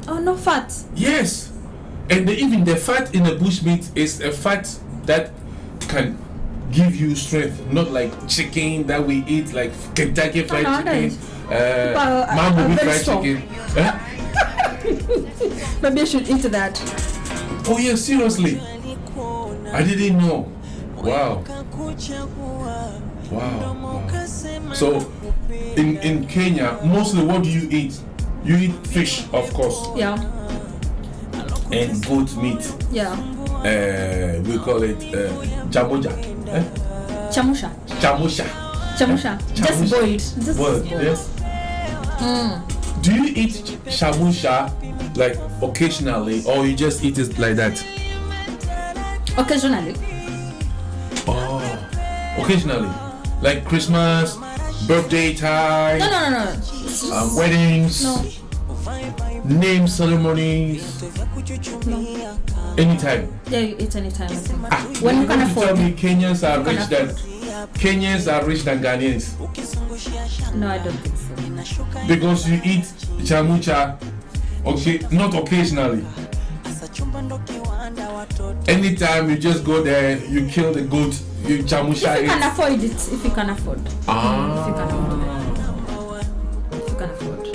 Oh, no fat. Yes. And even the fat in the bush meat is a fat that can give you strength. Not like chicken that we eat, like Kentucky Fried no, Chicken, But, Mambo very Fried strong. Chicken. Huh? Maybe I should eat that. Oh yeah, seriously. I didn't know. Wow. So in Kenya, mostly what do you eat? You eat fish, of course, Yeah. and goat meat. Yeah. We call it jamoja. Chamusha. Chamusha. Just Chamusha. boiled. Just Well, boiled. yes. Do you eat shamusha like occasionally, or you just eat it like that? Occasionally. Oh, occasionally, like Christmas, birthday time, No. weddings, No. name ceremonies, anytime. Yeah, you eat anytime. I think. When When you can to afford tell me it. Kenyans are You can rich than Kenyans are rich than Ghanaians No, I don't think so. because you eat chamucha, okay, not occasionally. Anytime you just go there, you kill the goat, you chamusha If you can it. afford it, if you can afford. If you can afford it. If you can afford.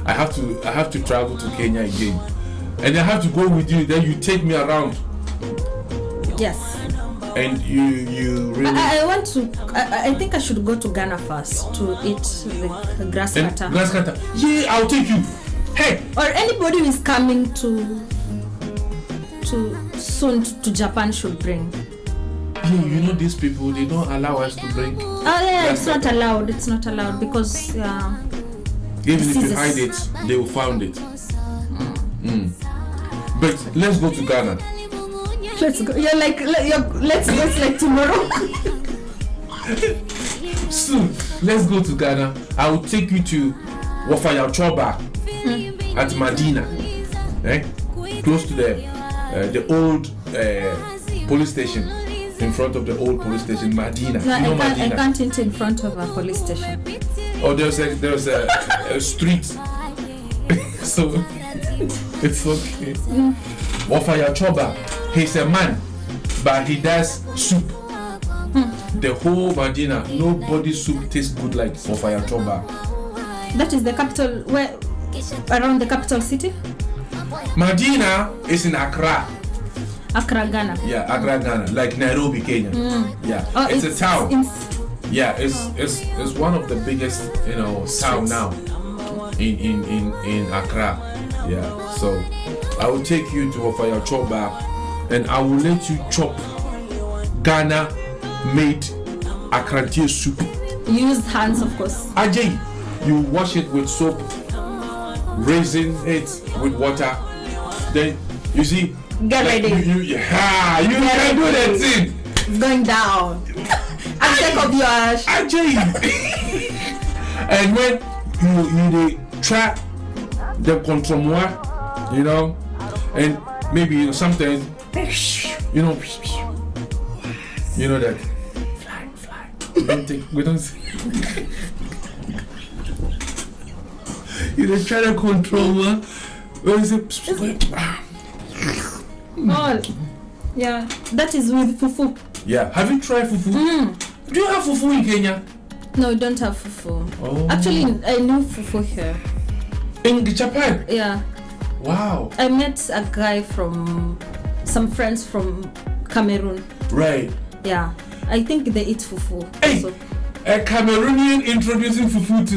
I have to travel to Kenya again, and I have to go with you. Then you take me around, Yes. and you really. I want to. I think I should go to Ghana first to eat the grass and cutter. grass cutter. Yeah, I'll take you. Hey, Or anybody who is coming to soon to Japan should bring. you know these people, they don't allow us to bring. Oh yeah, Grass it's not cutter. allowed. It's not allowed because Even if you diseases. hide it, they will find it. But let's go to Ghana. Let's go. Let's go. It's like tomorrow. Soon, let's go to Ghana. I will take you to Wafaya Choba at Medina, close to the old police station. In front of the old police station, Medina. No, You know I Medina? can't eat in front of a police station. or there's a street. So it's okay. Wafaya Choba, he's a man, but he does soup. The whole Medina, nobody's soup tastes good like Wafaya Choba. That is the capital, where around the capital city? Medina is in Accra. Accra, Ghana. Yeah, Accra, Ghana, like Nairobi, Kenya. Yeah, Oh, it's a town. Yeah, Oh. it's one of the biggest, town now in Accra. Yeah, so I will take you to Wafaya Choba, and I will let you chop Ghana made Akrantie soup. You use hands, of course. Ajay, you wash it with soap, raising it with water. Then you see. Get ready. You can do that thing. It's going down. I'm sick of your Ajay. And when you try the control, and maybe sometimes, that fly. We don't see. You try to control one. Where is it? all. Yeah, that is with fufu. Yeah, have you tried fufu? Do you have fufu in Kenya? No, we don't have fufu. Oh. Actually, I knew fufu here. In Japan? Yeah. Wow. I met a guy some friends from Cameroon. Right. Yeah, I think they eat fufu. Hey, also. a Cameroonian introducing fufu to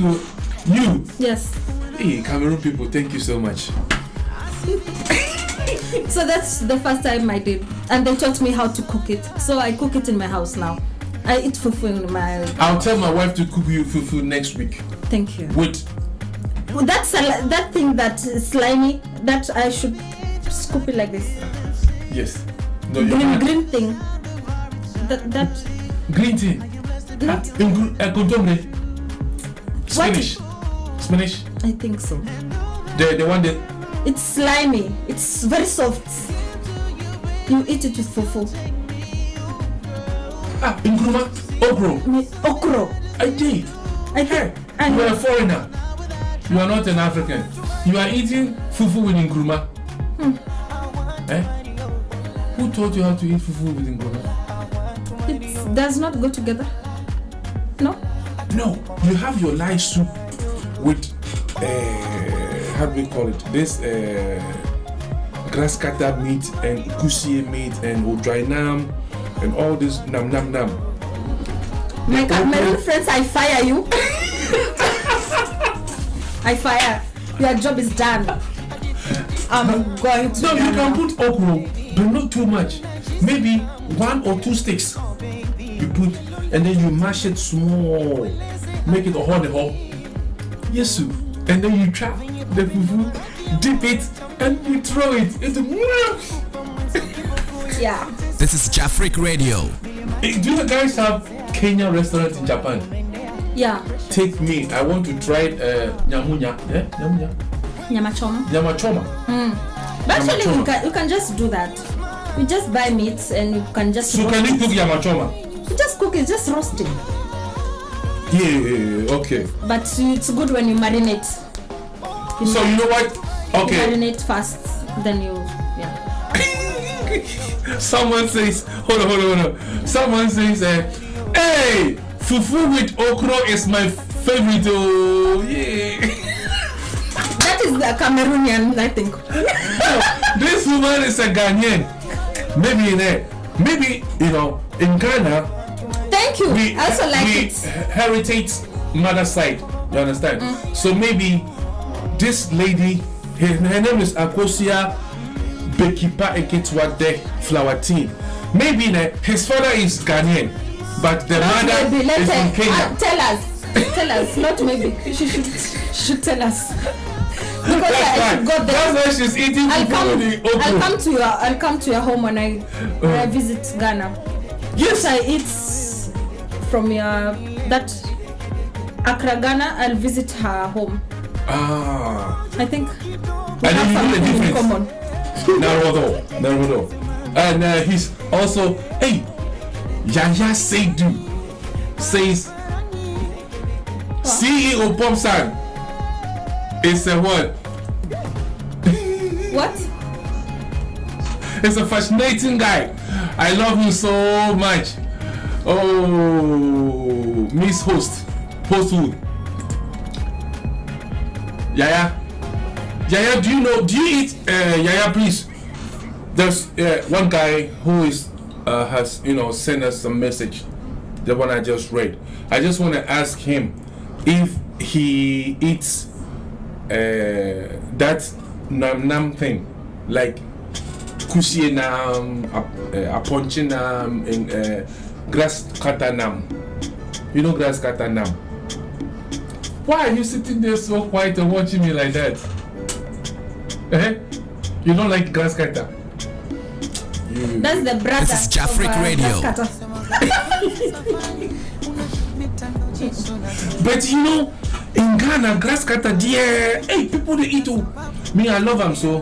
you. Yes. Hey, Cameroon people, thank you so much. So that's the first time I did, and they taught me how to cook it. So I cook it in my house now. I eat fufu in my. I'll tell my wife to cook you fufu next week. Thank you. Wait. That's that thing that is slimy. That I should scoop it like this. Yes. No, you can't. Green thing. That. Green tea. Not. Contombre. Spinach. Spinach. I think so. The one that. It's slimy. It's very soft. You eat it with fufu. Nkrumah. Okro. Okro. I did. I think. You are a foreigner. You are not an African. You are eating fufu with nkrumah. Eh? Who taught you how to eat fufu with nkrumah? It does not go together. No. No. You have your light soup with how do we call it? This grass cutter meat and kusie meat and odrainam and all this nam. My Cameroon friends, I fire you. I fire. Your job is done. I'm going to. No, you can put okro, but not too much. Maybe 1 or 2 sticks. You put, and then you mash it small. Make it a hot. Yes, soup. And then you chop the fufu, dip it, and you throw it into. Yeah. This is Jafric Radio. Hey, do you guys have Kenya restaurant in Japan? Yeah. Take me. I want to try nyamunya. Nyamunya. Nyama choma. Nyama choma. But actually, choma. you can just do that. You just buy meat and you can just. So can you cook nyama choma? You just cook it, just roast it. Yeah. Okay. But it's good when you marinate. So you know what? Okay. You marinate first, then you. Yeah. Someone says, hold on. Someone says, hey, fufu with okro is my favorite. Oh, yeah. That is the Cameroonian, I think. This woman is a Ghanaian. Maybe in Ghana. Thank you. I also like it. Heritage mother side. You understand? So maybe this lady, her name is Akosia Bekipa Eketwade Flower Tea. Maybe his father is Ghanaian, but the mother is from Kenya. Tell us. Not maybe. She should tell us. Because I should go there. That's why she's eating food with the okro. I'll come to your home when I visit Ghana. Yes, I eat from that Accra, Ghana. I'll visit her home. I think we and have then you know the something in difference. common. Naruto. And he's also, hey, Yaya Seydu says CEO Popsan is a what? What? It's a fascinating guy. I love him so much. Oh, Miss Hostwood. Yaya, do you eat Yaya, please? There's one guy who has sent us a message, the one I just read. I just want to ask him if he eats that nam thing, like kushie nam, aponche nam, and grass cutter nam. You know grass cutter nam? Why are you sitting there so quiet and watching me like that? You don't like grass cutter? That's the brother. This is Jafric Radio. But in Ghana, grass cutter, dear, hey, people they eat. Me, I love them so.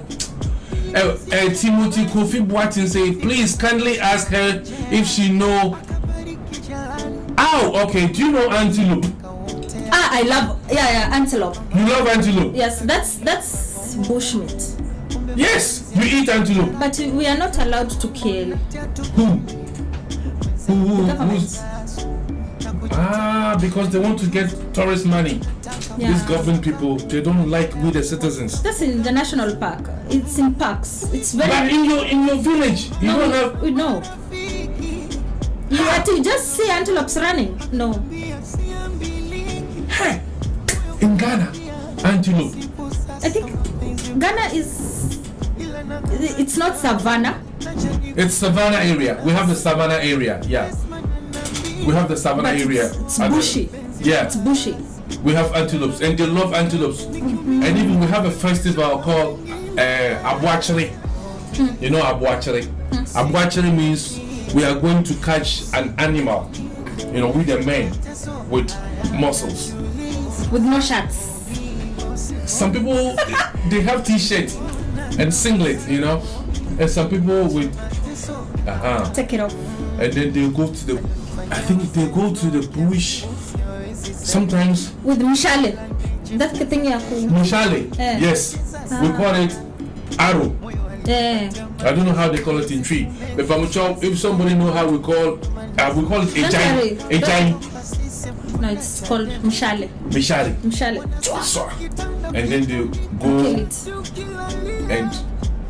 Timothy Kofi Boateng say, please kindly ask her if she know. Oh, okay. Do you know antelope? I love antelope. You love antelope? Yes, that's bushmeat. Yes, you eat antelope. But we are not allowed to kill. Who? Government. Because they want to get tourist money. Yeah. These government people, they don't like we the citizens. That's in the national park. It's in parks. It's very. But in your village, you don't have. No. You have to just see antelopes running. No. Hey, in Ghana, antelope. I think Ghana it's not savannah. It's savannah area. We have the savannah area. Yeah. We have the savannah area. It's bushy. Yeah. It's bushy. We have antelopes, and they love antelopes. And even we have a festival called Abuachiri. You know Abuachiri? Abuachiri means we are going to catch an animal, with the men with muscles. With no shirts. Some people, they have t-shirts and singlet, and some people with, Take it off. and then they go to the bush. Sometimes With mishale. That's the thing. Mishale, yes, we call it arrow. Yeah. I don't know how they call it in tree. But if somebody know how we call it a giant. No, it's called mishale. Mishale. And then they go Kill it. and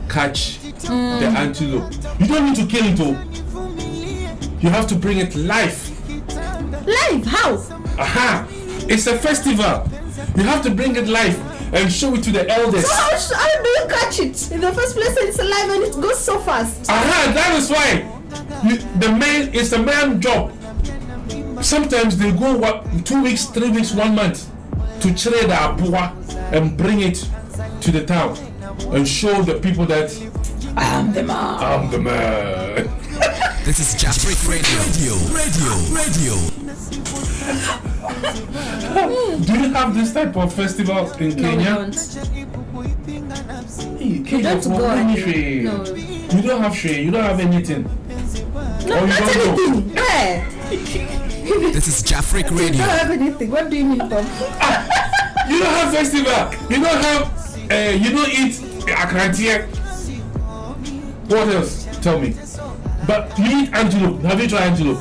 catch the antelope. You don't need to kill it though. You have to bring it live. Live? How? Aha! It's a festival. You have to bring it live and show it to the elders. So how do you catch it? In the first place, it's alive and it goes so fast. Aha! That is why it's a man job. Sometimes they go 2 weeks, 3 weeks, 1 month to trade the apua and bring it to the town and show the people that I'm the man. I'm the man. This is Jafric Radio. Do you have this type of festival in Kenya? No, we don't. Hey, Kenya, don't go ahead. No. You don't have share. You don't have anything. No, Or you not don't know. anything. Where? This is Jafric You Radio. don't have anything. What do you mean, Bob? You don't have festival. You don't have. You don't eat akrantie. What else? Tell me. But you eat antelope. Have you tried antelope?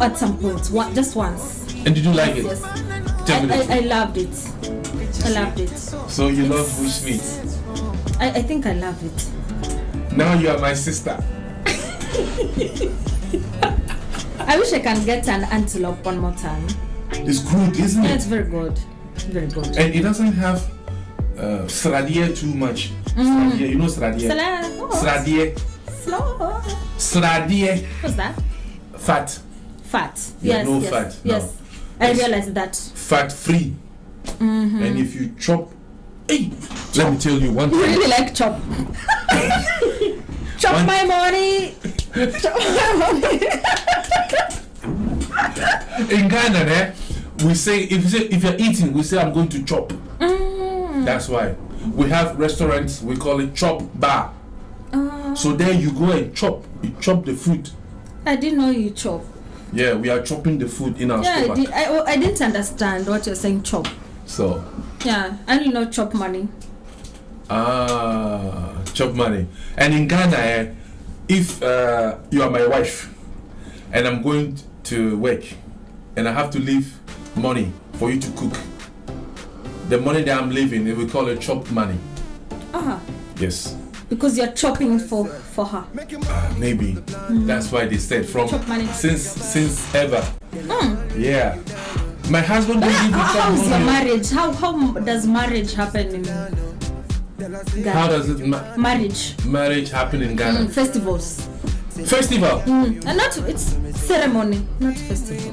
At some point, just once. And did you like it? Yes. Tell me the truth. I loved it. I loved it. So you love bush meat. I think I love it. Now you are my sister. I wish I can get an antelope one more time. It's good, isn't Yeah, it? it's very good. Very good. And it doesn't have sradie too much. Sradie, you know sradie? Sradie. Slow. Sradie. What's that? Fat. Fat. Yeah, Yes, no yes, fat, yes. no. I Yes. realized that. Fat free. And if you chop, hey, let me tell you one You thing. really like chop. Chop One- my money. Chop my money. In Ghana, we say if you're eating, we say I'm going to chop. That's why we have restaurants. We call it chop bar. So there you go and chop. You chop the food. I didn't know you chop. Yeah, we are chopping the food in our Yeah, stomach. I didn't understand what you're saying, chop. So, Yeah, I only know chop money. chop money. And in Ghana, if you are my wife and I'm going to work and I have to leave money for you to cook, the money that I'm leaving, we call it chop money. Yes. Because you're chopping for her. Maybe that's why they said from Chop money. since ever. Yeah. My husband doesn't even chop How's your money. marriage? How does marriage happen in Ghana? How does it marriage happen in Ghana? Festivals. Festival. And not it's ceremony, not festival.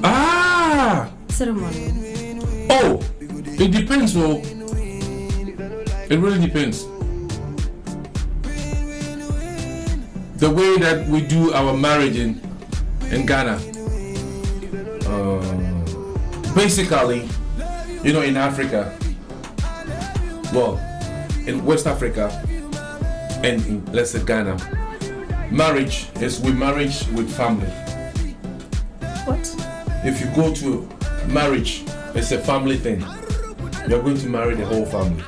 Ceremony. Oh, it depends. Oh, it really depends. The way that we do our marriage in Ghana. Basically, in Africa, well, in West Africa, and in, let's say, Ghana, marriage is we marriage with family. What? If you go to marriage, it's a family thing. You're going to marry the whole family,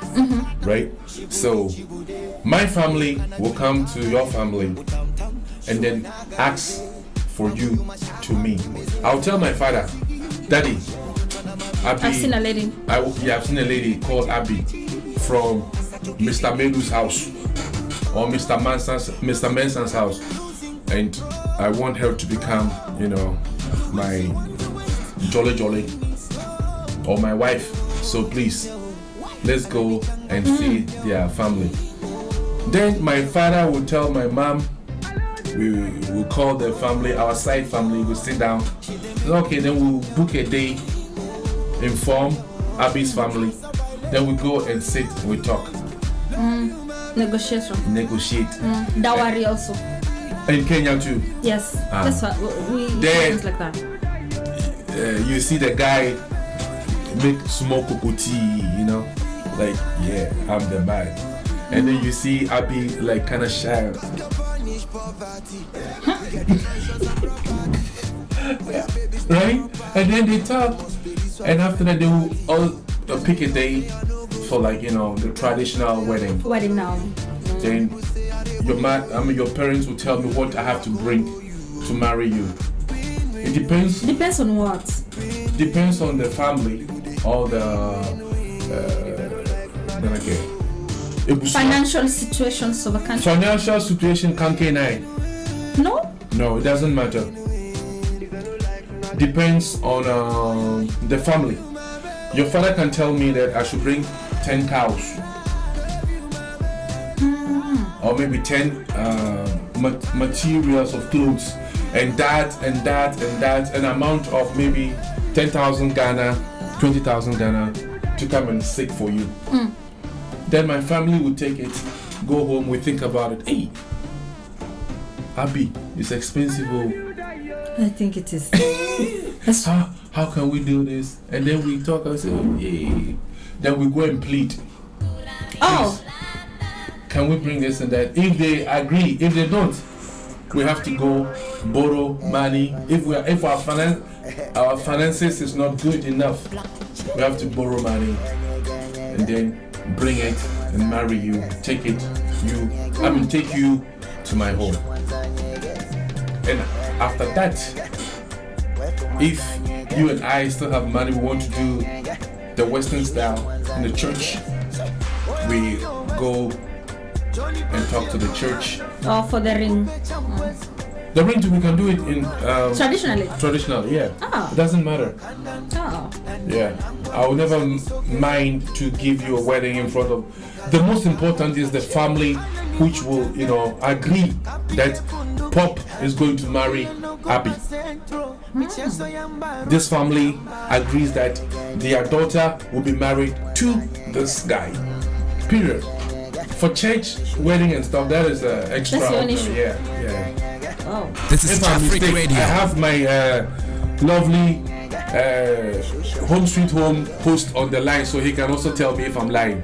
right? So my family will come to your family and then ask for you to me. I'll tell my father, Daddy, Abby, I've seen a lady. I've seen a lady called Abby from Mr. Medu's house or Mr. Menson's house, and I want her to become, my jolly or my wife. So please, let's go and see their family. Then my father will tell my mom, we will call the family, our side family, we'll sit down. Okay, then we'll book a day, inform Abby's family. Then we go and sit and we talk. Negotiate. Dowry also. In Kenya too. Yes, that's what we things like that. You see the guy make small cocoa tea, like, yeah, I'm the man. And then you see Abby like kind of shy. Right? And then they talk, and after that they will all pick a day for, like, the traditional wedding. Wedding now. Then your parents will tell me what I have to bring to marry you. It depends. Depends on what? Depends on the family or the financial situations of a country. Financial situation can't No? No, it doesn't matter. Depends on the family. Your father can tell me that I should bring 10 cows. Or maybe 10 materials of clothes, and that, an amount of maybe 10,000 Ghana, 20,000 Ghana to come and seek for you. Then my family will take it, go home, we think about it. Hey, Abby, it's expensive. I think it is. How can we do this? And then we talk and say, yeah. Then we go and plead. Oh. Please, can we bring this and that? If they agree, if they don't, we have to go borrow money. If our finances is not good enough, we have to borrow money and then bring it and marry you. Take you to my home. And after that, if you and I still have money, we want to do the Western style in the church, we go and talk to the church. Oh, for the ring. The ring, we can do it in traditional, yeah. It doesn't matter. Yeah, I will never mind to give you a wedding in front of. The most important is the family, which will, agree that Pop is going to marry Abby. This family agrees that their daughter will be married to this guy. Period. For church, wedding and stuff, that is extra. That's your issue. Yeah. Oh. This is Africa Radio. I have my lovely Home Sweet Home host on the line, so he can also tell me if I'm lying.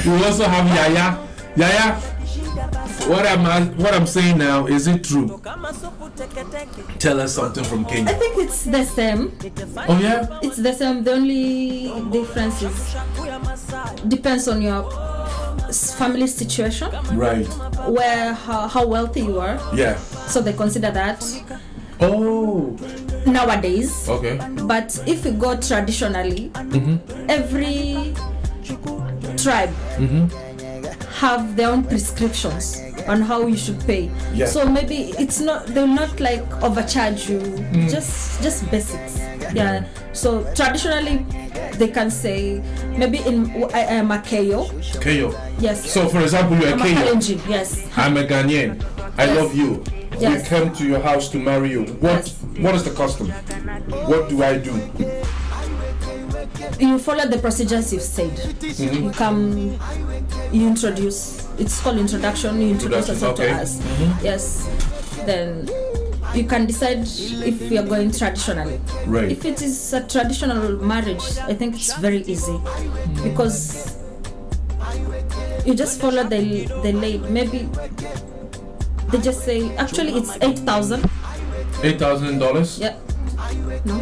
We also have Yaya. Yaya, what I'm saying now, is it true? tell us something from I Kenya. think it's the same. Oh yeah? It's the same. The only difference is depends on your family situation, Right. where how wealthy you are. Yeah. So they consider that Oh. nowadays. Okay. But if you go traditionally, every tribe have their own prescriptions on how you should pay. Yeah. So maybe it's not, they'll not like overcharge you. Just basics. Yeah. So traditionally, they can say maybe I am a KO. Keyo. Yes. So for example, you're a I'm a Kenyan. Kalenjin. Yes. I'm a Ghanaian. I Yes. love you. Yes. We came to your house to marry you. What is the custom? What do I do? You follow the procedures you've said. You come, you introduce. It's called introduction. You introduce yourself Okay. to us. Yes. Then you can decide if you're going traditionally. Right. If it is a traditional marriage, I think it's very easy because you just follow the lady. Maybe they just say actually it's 8,000. $8,000. Yeah. No.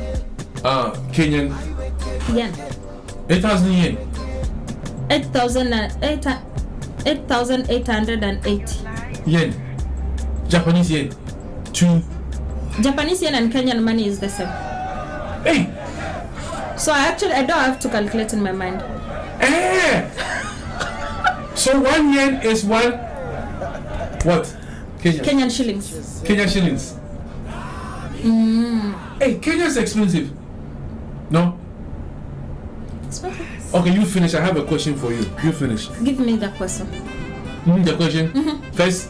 Kenyan. Yen. 8,000 yen. 8,880. Yen. Japanese yen. Two. Japanese yen and Kenyan money is the same. Hey. So I don't have to calculate in my mind. So 1 yen is one. What? Kenyan shillings. Kenyan shillings. Hey, Kenya's expensive. No? Okay, you finish. I have a question for you. You finish. Give me the question. The question. First.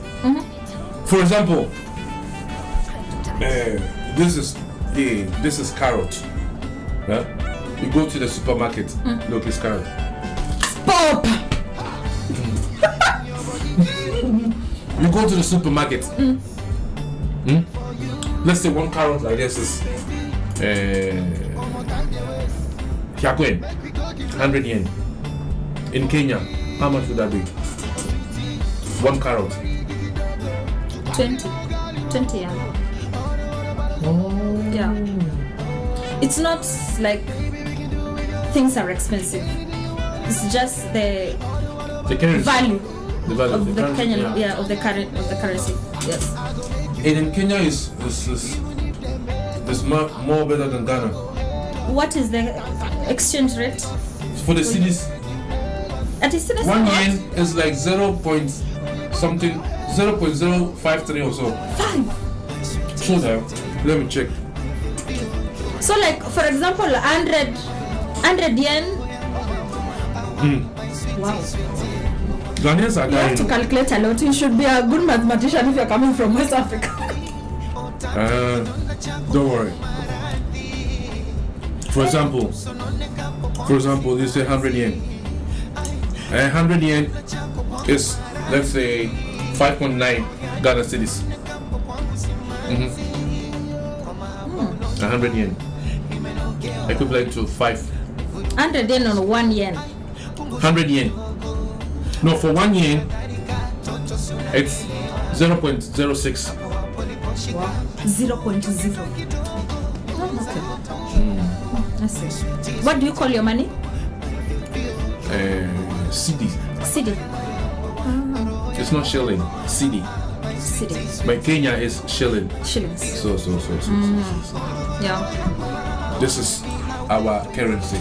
For example, this is carrot. Huh? You go to the supermarket. Look, it's carrot. Pop! You go to the supermarket. Let's say one carrot like this is 100 yen. In Kenya, how much would that be? One carrot. 20 yen. Yeah. It's not like things are expensive. It's just the currency. value The value of the currency, Kenyan, yeah. of the currency. Yes. And in Kenya is more better than Ghana. What is the exchange rate? For the cities, At the city 1 yen is like 0.053 or so. 5. So now, let me check. So like for example 100 yen. Wow. Ghanaians are You have to dying. calculate a lot. You should be a good mathematician if you're coming from West Africa. Don't worry. For example, you say 100 yen. 100 yen is, let's say, 5.9 Ghana cedis. 100 yen. Equivalent to 100 yen on 1 yen. 100 yen. No, for 1 yen, it's 0.06. Wow. 0.0. Okay. I see. What do you call your money? CD. Cedi. It's not shilling. CD. Cedi. But Kenya is shilling. Shillings. So. Yeah. This is our currency.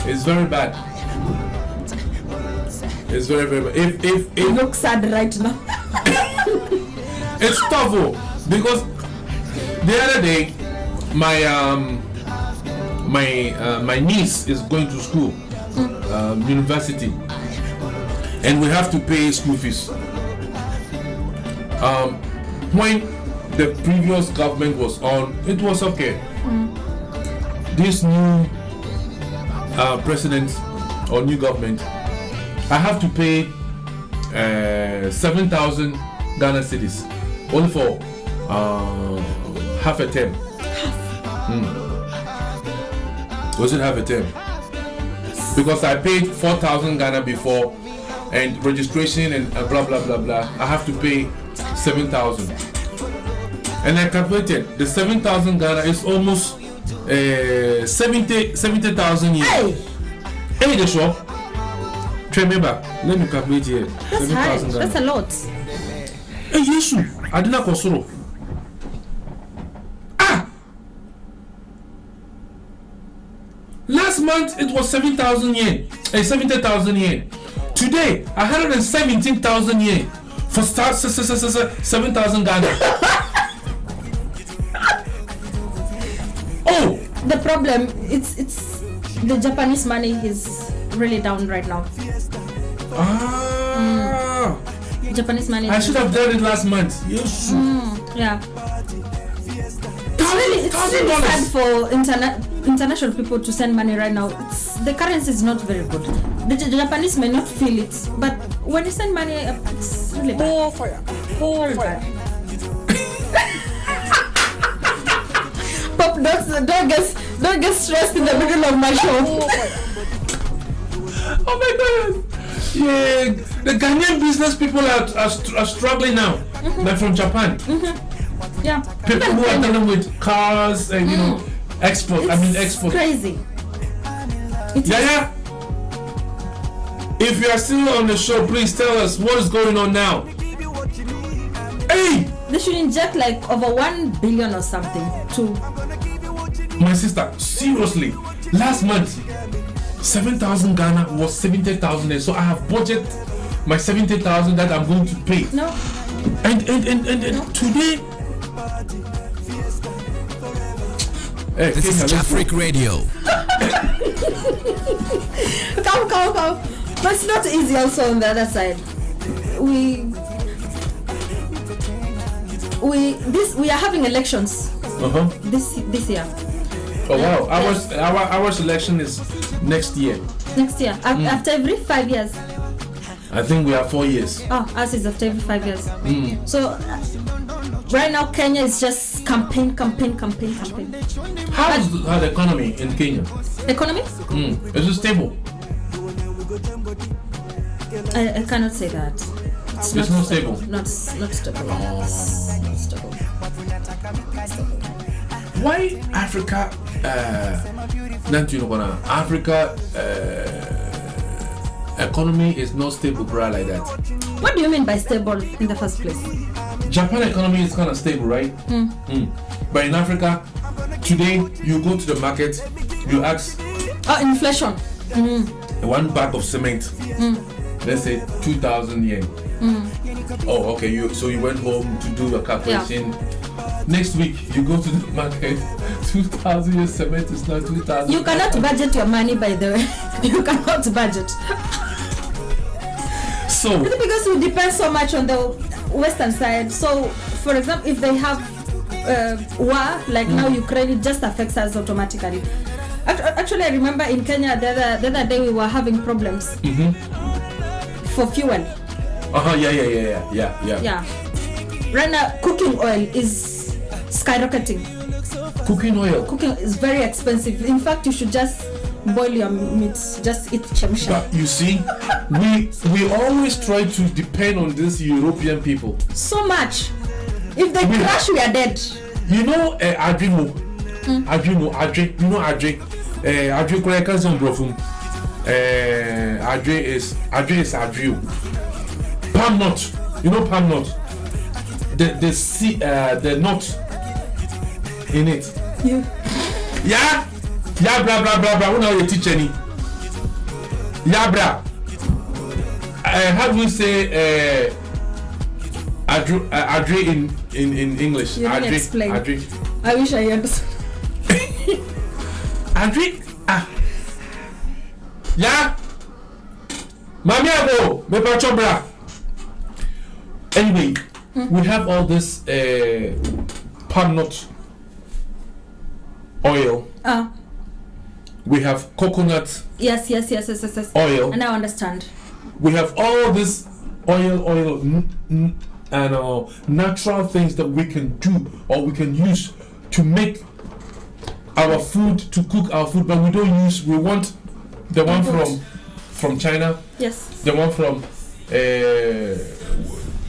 It's very bad. It's very, very bad. If You look sad right now. it's tough, because the other day my niece is going to school, university, and we have to pay school fees. When the previous government was on, it was okay. This new president or new government, I have to pay 7,000 Ghana cedis only for half a term. Was it half a term? Because I paid 4,000 Ghana before, and registration and blah blah blah blah. I have to pay 7,000. And I calculated the 7,000 Ghana is almost 70,000 yen. Hey, Hey, the shop. Try me back. Let me calculate here. that's high. That's a lot. Hey, Yesu. I did not console. Last month it was 7,000 yen, 70,000 yen. Today 117,000 yen for 7,000 Ghana. Oh, The problem, it's the Japanese money is really down right now. Japanese money. I should have done it last month. Yes. Yeah. It's really hard for international people to send money right now. The currency is not very good. The Japanese may not feel it, but when you send money, it's really bad. All bad. Pop, don't get stressed in the middle of my show. Oh my goodness. Yeah, the Ghanaian business people are struggling now. Like from Japan. Yeah. People who are dealing with cars and export. Export. Crazy. Yeah. If you are still on the show, please tell us what is going on now. Hey, They should inject like over 1 billion or something to. my sister, seriously, last month 7,000 Ghana was 70,000, so I have budget my 70,000 that I'm going to pay. No. And today. Hey, This is Jafric Radio. Come. But it's not easy also on the other side. We are having elections this year. Oh wow! Our selection is next year. Next year. After every 5 years. I think we are 4 years. Oh, ours is after every 5 years. So right now Kenya is just campaign. How is the economy in Kenya? Economy? Is it stable? I cannot say that. It's not stable. Not stable. It's not stable. Why Africa? Africa economy is not stable, bro, like that. What do you mean by stable in the first place? Japan economy is kind of stable, right? But in Africa, today you go to the market, you ask. Oh, inflation. One bag of cement, let's say 2,000 yen. Oh, okay. So you went home to do the calculation. Yeah. Next week you go to the market. 2,000 yen cement is not 2,000. You cannot budget your money, by the way. You cannot budget. So because we depend so much on the western side. So, for example, if they have war like now Ukraine, it just affects us automatically. Actually, I remember in Kenya the other day we were having problems for fuel. Yeah. Right now, cooking oil is skyrocketing. Cooking oil. Cooking is very expensive. In fact, you should just boil your meat. Just eat chemsha. But you see, we always try to depend on these European people. So much. If they crash, we are dead. You know, Adrimo. Adre. You know Adre. Adre Korekas on Brofum. Adre is Adrio. Palm nut. You know palm nut. The nut in it. Yeah, blah. What are you teaching? Yeah, blah. How do we say Adre in English? You didn't explain. Adre. I wish I understood. Adre. Yeah. Mami ago, me pacho bra. Anyway, we have all this palm nut oil. We have coconut. Yes. Oil. And I understand. We have all this oil, and natural things that we can do or we can use to make our food, to cook our food, but we don't use. We want the one from China. Yes. The one from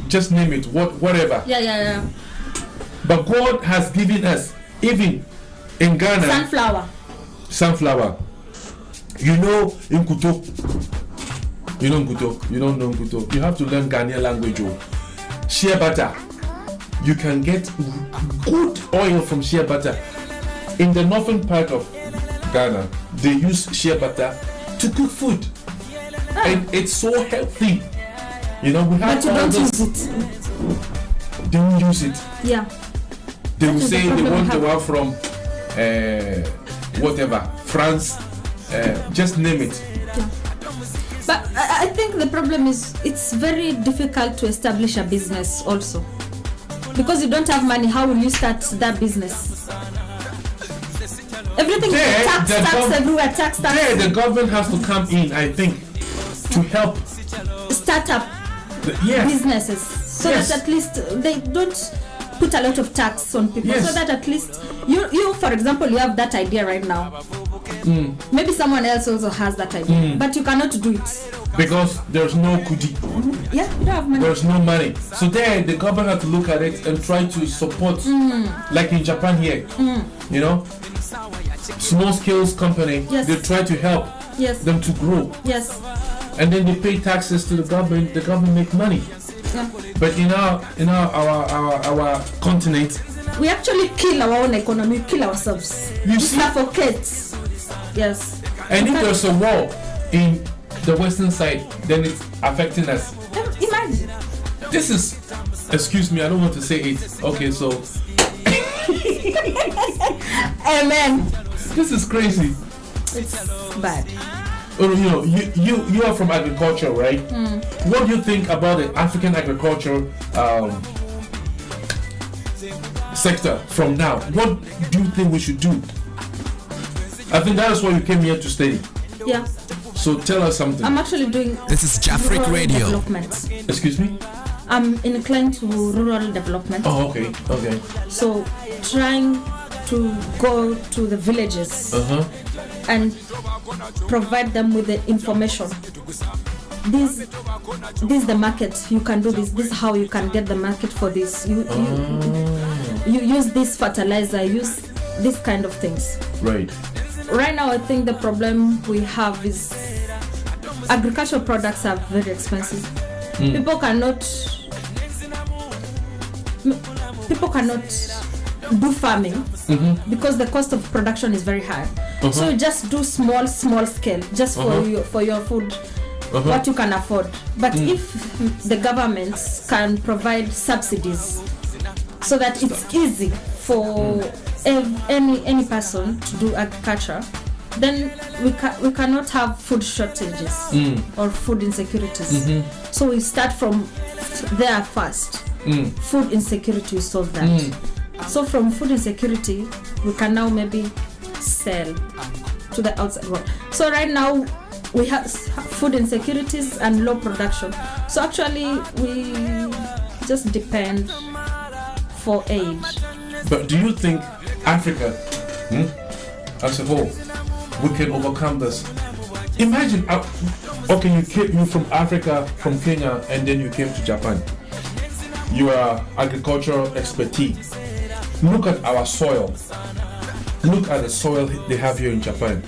just name it, whatever. Yeah. But God has given us, even in Ghana, sunflower. You know Nkuto. You know Nkuto. You don't know Nkuto. You have to learn Ghanaian language. Shea butter. You can get good oil from shea butter. In the northern part of Ghana, they use shea butter to cook food. And it's so healthy. You know, we have but you don't use it. They won't use it. Yeah. They will say they want the one from whatever, France, just name it. Yeah. But I think the problem is it's very difficult to establish a business also. Because you don't have money, how will you start that business? Everything is tax everywhere, tax. There, the government has to come in, I think, to help start up businesses, so that at least they don't put a lot of tax on people. So that at least you, for example, you have that idea right now. Maybe someone else also has that idea, but you cannot do it because there's no kudi. Yeah, you don't have money. There's no money. So there, the government has to look at it and try to support, like in Japan here. You know, small scales company. They try to help them to grow. Yes. And then they pay taxes to the government. The government make money. Yeah. But in our continent, we actually kill our own economy. We kill ourselves. We suffocate. Yes. And if there's a war in the western side, then it's affecting us. Imagine. This is, excuse me, I don't want to say it. Okay, so. Amen. This is crazy. It's bad. You know, you are from agriculture, right? What do you think about the African agriculture sector from now? What do you think we should do? I think that is why you came here to study. Yeah. So tell us something. I'm actually doing. This is Jafric Radio. Development. Excuse me? I'm inclined to rural development. Oh, okay. So trying to go to the villages and provide them with the information. This is the market. You can do this. This is how you can get the market for this. You use this fertilizer. Use this kind of things. Right. Right now, I think the problem we have is agricultural products are very expensive. People cannot do farming because the cost of production is very high. So you just do small scale, just for your food, what you can afford. But if the governments can provide subsidies so that it's easy for any person to do agriculture, then we cannot have food shortages or food insecurities. So we start from there first. Food insecurity, we solve that. So from food insecurity, we can now maybe sell to the outside world. So right now we have food insecurities and low production. So actually we just depend for aid. But do you think Africa as a whole, we can overcome this? Imagine, okay, you from Africa, from Kenya, and then you came to Japan. You are agricultural expertise. Look at our soil. Look at the soil they have here in Japan.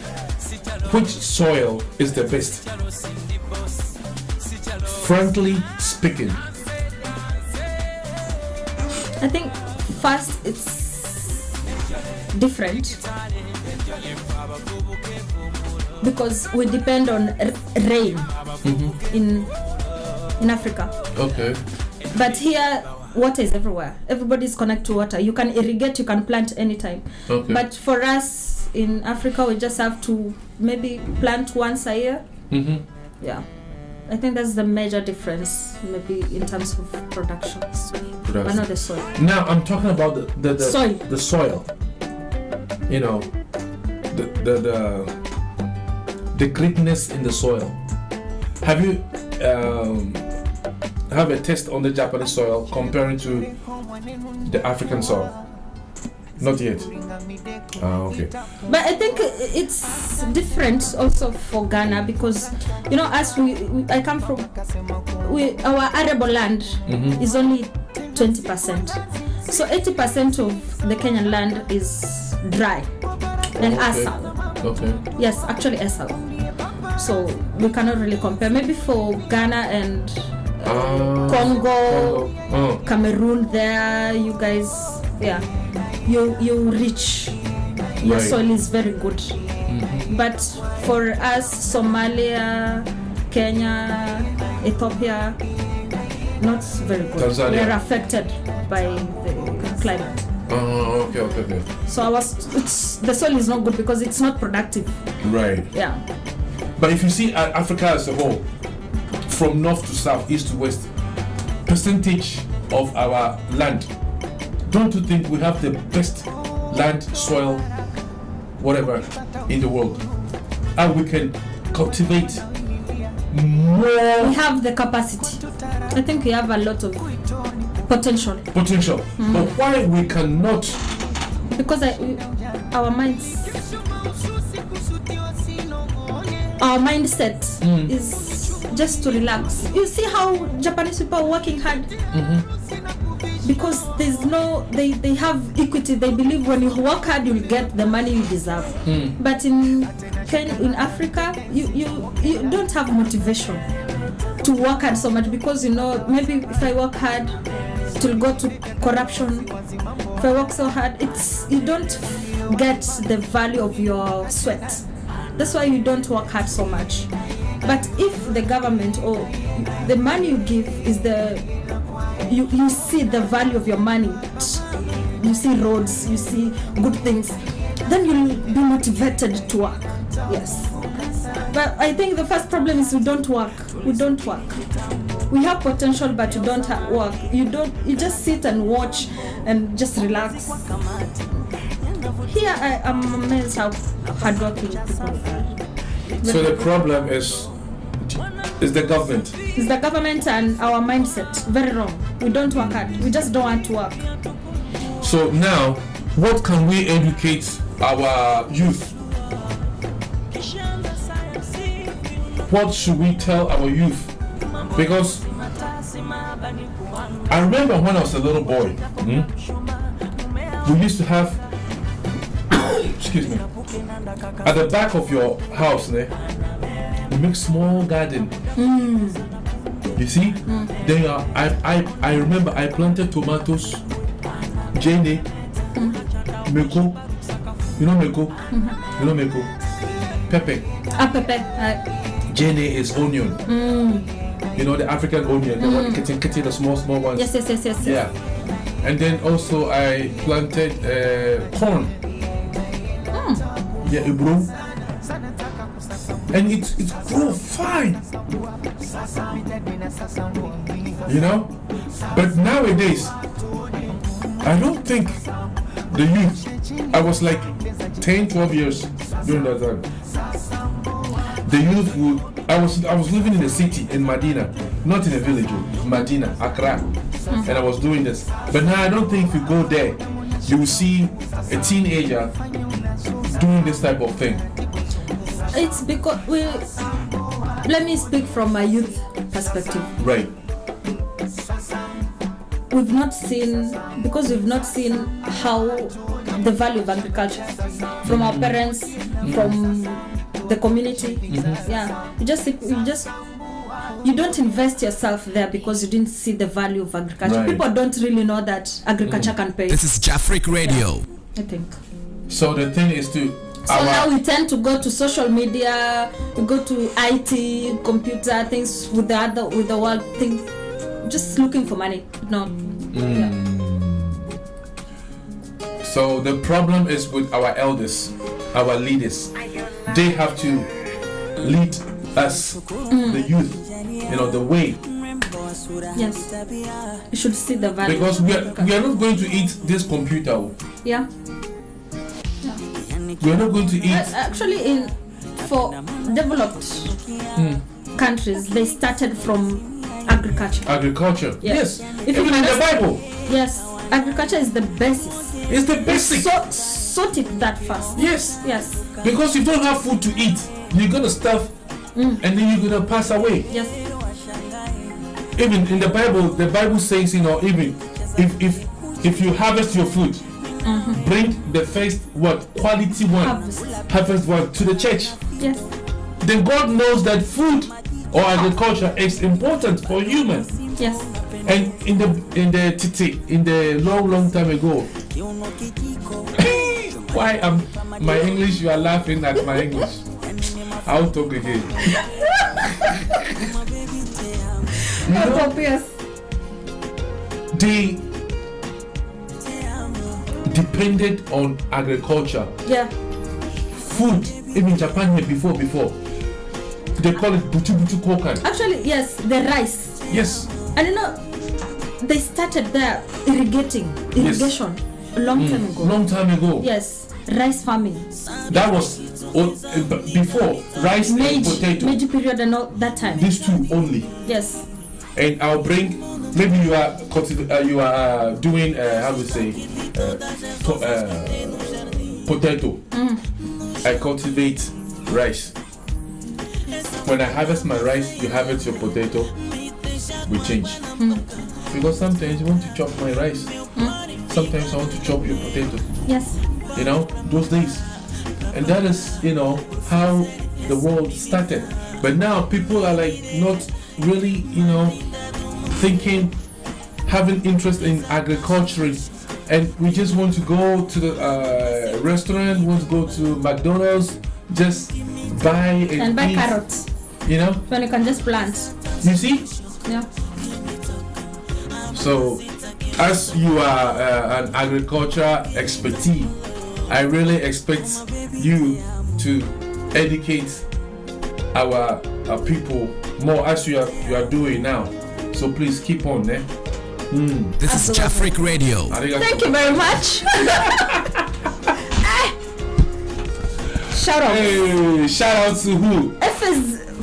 Which soil is the best? Frankly speaking, I think first it's different because we depend on rain in Africa. Okay. But here, water is everywhere. Everybody is connected to water. You can irrigate, you can plant anytime. Okay. But for us in Africa, we just have to maybe plant once a year. Yeah. I think that's the major difference, maybe in terms of production. But not the soil. Now I'm talking about the soil. The soil. You know, the greatness in the soil. Have you have a test on the Japanese soil comparing to the African soil? Not yet. Okay. But I think it's different also for Ghana because, you know, as I come from, our arable land is only 20%. So 80% of the Kenyan land is dry and asal. Okay. Yes, actually asal. So we cannot really compare. Maybe for Ghana and Congo, Cameroon, there you guys, you rich. Your Right. soil is very good. But for us, Somalia, Kenya, Ethiopia, not very good. Tanzania. We are affected by the climate. Okay. So the soil is not good because it's not productive. Right. Yeah. But if you see Africa as a whole, from north to south, east to west, percentage of our land, don't you think we have the best land, soil, whatever in the world? And we can cultivate more We have the capacity. I think we have a lot of potential potential. But why we cannot? because our mindset is just to relax. You see how Japanese people are working hard because there's no they have equity. They believe when you work hard you'll get the money you deserve. But in Africa you don't have motivation to work hard so much because maybe if I work hard it will go to corruption. If I work so hard, you don't get the value of your sweat. That's why you don't work hard so much. But if the government or the money you give is you see the value of your money, you see roads, you see good things, then you'll be motivated to work. Yes. But I think the first problem is we don't work. We have potential, but you don't work. You just sit and watch and just relax. Here I am amazed how hardworking people are. So the problem is the government. It's the government and our mindset. Very wrong. We don't work hard. We just don't want to work. So now, what can we educate our youth? What should we tell our youth? Because I remember when I was a little boy, we used to have, excuse me, at the back of your house, you make small garden. You see? Then I remember I planted tomatoes, jene, meko. You know meko? You know meko? Pepper. Pepper. Jene is onion. You know the African onion, the one the small ones. Yes. Yeah. And then also I planted corn. Yeah, it grew. And it grew fine. But nowadays, I don't think the youth, I was like 10, 12 years during that time. The youth would, I was living in the city in Medina, not in a village, Medina, Accra, and I was doing this. But now I don't think if you go there, you will see a teenager doing this type of thing. It's because let me speak from my youth perspective. Right. We've not seen how the value of agriculture from our parents, from the community. Yeah, you don't invest yourself there because you didn't see the value of agriculture. Right. People don't really know that agriculture can pay. This is Jafric Radio. Yeah, I think. So the thing is to. So now we tend to go to social media, we go to IT, computer things with the world thing, just looking for money. No. Yeah. So the problem is with our elders, our leaders. They have to lead us, the youth, the way. Yes. You should see the value. Because we are not going to eat this computer. Yeah. We are not going to eat. Actually, for developed countries, they started from agriculture. Agriculture. Yes. Even in the Bible. Yes. Agriculture is the basis. It's the basic. Sort it that fast. Yes. Yes. Because if you don't have food to eat, you're gonna starve, and then you're gonna pass away. Yes. Even in the Bible says, even if if you harvest your food, bring the first quality one, harvest one to the church. Yes. Then God knows that food or agriculture is important for humans. Yes. And in the long time ago, why my English? You are laughing at my English. I'll talk again. That's obvious. They depended on agriculture. Yeah. Food, even Japan here before. They call it butu kokan. Actually, yes, the rice. Yes. And you know, they started their irrigation a long time ago. Long time ago. Yes, rice farming. That was before rice and potato. Meiji period and all that time. These two only. Yes. And I'll bring. Maybe you are doing how to say potato. I cultivate rice. When I harvest my rice, you harvest your potato. We change. Because sometimes you want to chop my rice. Sometimes I want to chop your potato. Yes. You know, those days. And that is, how the world started. But now people are like not really, thinking, having interest in agriculture. And we just want to go to the restaurant, want to go to McDonald's, just buy and buy carrots. When you can just plant. You see? Yeah. So, as you are an agriculture expertise, I really expect you to educate our people more as you are doing now. So please keep on, eh? This is Jafric Radio. Thank you very much. Shout out. Hey, shout out to who?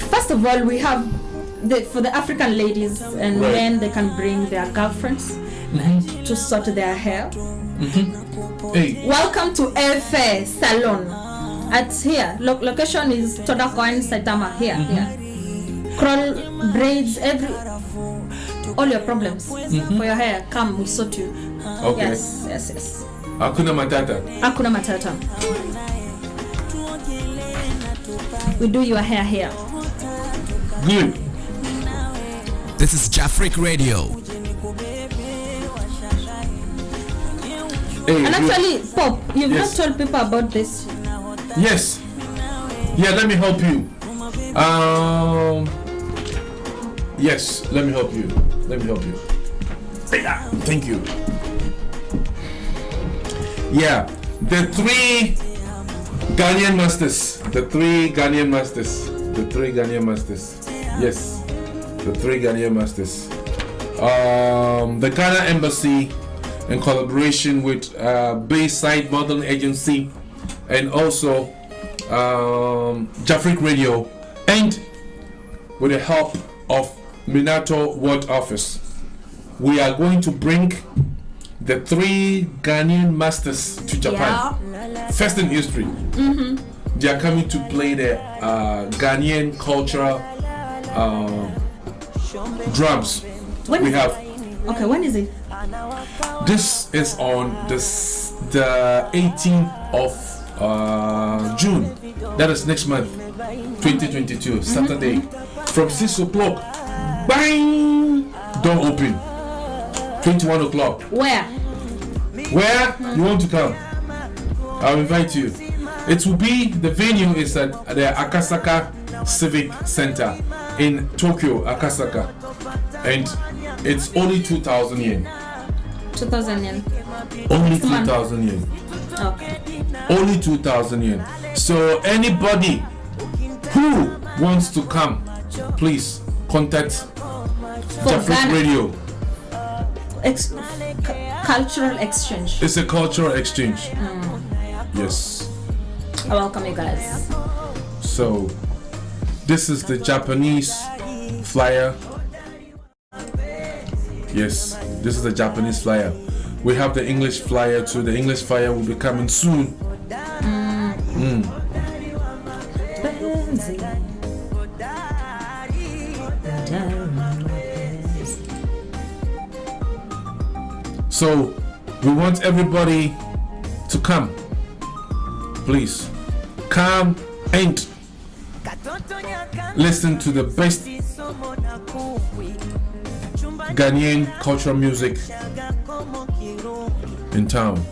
First of all, we have for the African ladies and Right. men, they can bring their girlfriends to sort their hair. Hey. Welcome to Efe Salon. At here, location is Todakoin Saitama. Here. Curl, braids, all your problems for your hair. Come, we'll sort you. Okay. Yes. Hakuna Matata. Hakuna Matata. We do your hair here. Good. This is Jafric Radio. Hey, And actually, Pop, you've Yes. not told people about this. Yes. Yeah, let me help you. Yes, let me help you. Thank you. Yeah, the three Ghanaian masters. Yes, the three Ghanaian masters. The Ghana Embassy, in collaboration with Bayside Modeling Agency, and also Jafric Radio, and with the help of Minato World Office, we are going to bring the three Ghanaian masters to Japan. First in history. They are coming to play the Ghanaian cultural drums. When is it? This is on the 18th of June. That is next month, 2022, Saturday, from 6 o'clock. Bang! Door open. 21 o'clock. Where? Where you want to come? I'll invite you. It will be, the venue is at the Akasaka Civic Center in Tokyo, Akasaka. And it's only 2,000 yen. 2,000 yen. Only Next month. 2,000 yen. Okay. Only 2,000 yen. So anybody who wants to come, please contact Jafric Ghana. Radio. Cultural exchange. It's a cultural exchange. Yes. I welcome you guys. So this is the Japanese flyer. Yes, this is the Japanese flyer. We have the English flyer too. The English flyer will be coming soon. So We want everybody to come. Please come and listen to the best Ghanaian cultural music in town.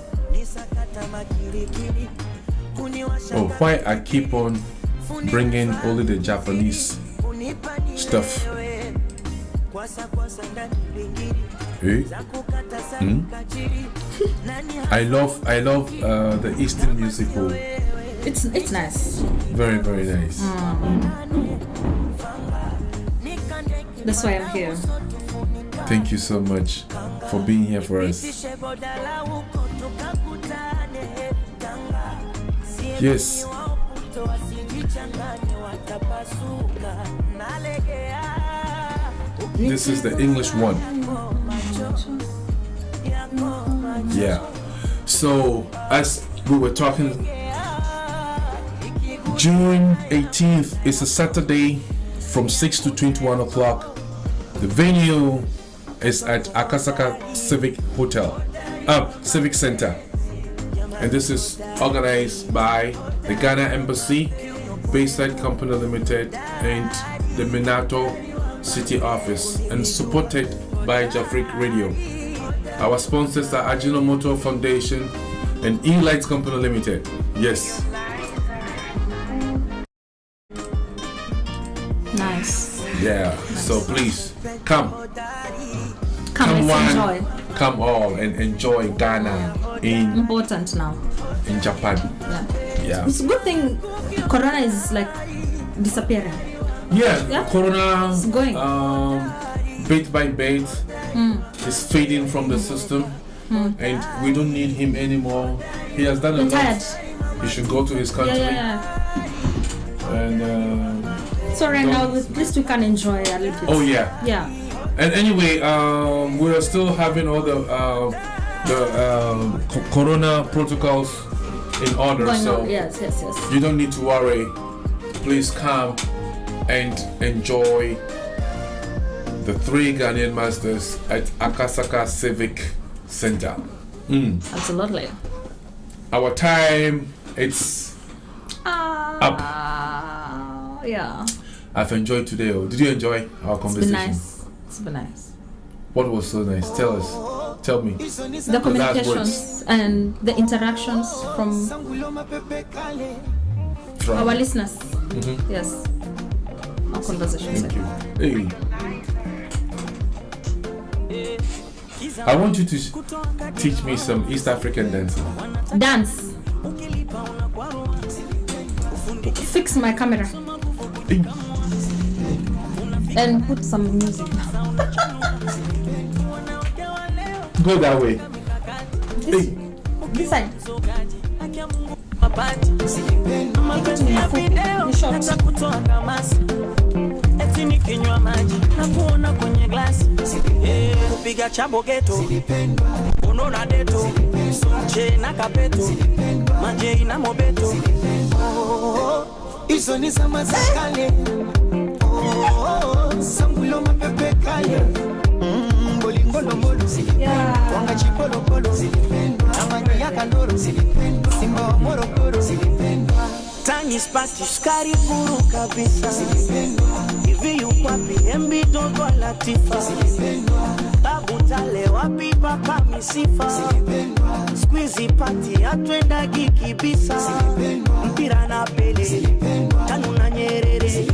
Oh, why I keep on bringing only the Japanese stuff? Eh? I love the Eastern music. It's nice. Very, very nice. That's why I'm here. Thank you so much for being here for us. Yes. This is the English one. Yeah. So, as we were talking, June 18th is a Saturday from 6 to 21 o'clock. The venue is at Akasaka Civic Center. And this is organized by the Ghana Embassy, Bayside Company Limited, and the Minato City Office, and supported by Jafric Radio. Our sponsors are Ajinomoto Foundation and E-Lights Company Limited. Yes. Nice. Yeah. Nice. So please come let's enjoy. Come all and enjoy Ghana important now in Japan. Yeah. It's a good thing Corona is like disappearing. Yeah. Corona is going bit by bit is fading from the system, and we don't need him anymore. He has done a lot. He should go to his country. And so right now at least we can enjoy a little bit. Oh yeah. And anyway, we are still having all the Corona protocols in order. So yes. You don't need to worry. Please come and enjoy the 3 Ghanaian masters at Akasaka Civic Center. Absolutely. Our time, it's up. Yeah. I've enjoyed today. Did you enjoy our conversation? It's been nice. What was so nice? Tell us. Tell me. The communications and the interactions from our listeners. Yes. Our conversations. Thank you. Hey. I want you to teach me some East African dancing. Dance. Fix my camera. Hey. And put some music. Go that way. This side. Nikinywa maji na kuona kwenye glasi kupiga chambo geto unaona deto che na kapeto maji na mobeto hizo ni zama za kale sambulo mapepe kale bolingolo molo twanga chipolo polo amani ya kandoro simba wa morogoro tani spati skari furu kabisa hivi ukwapi embi dogo latifa babu tale wapi papa misifa squeezy party atwenda gikibisa mpira na pele tanu na nyerere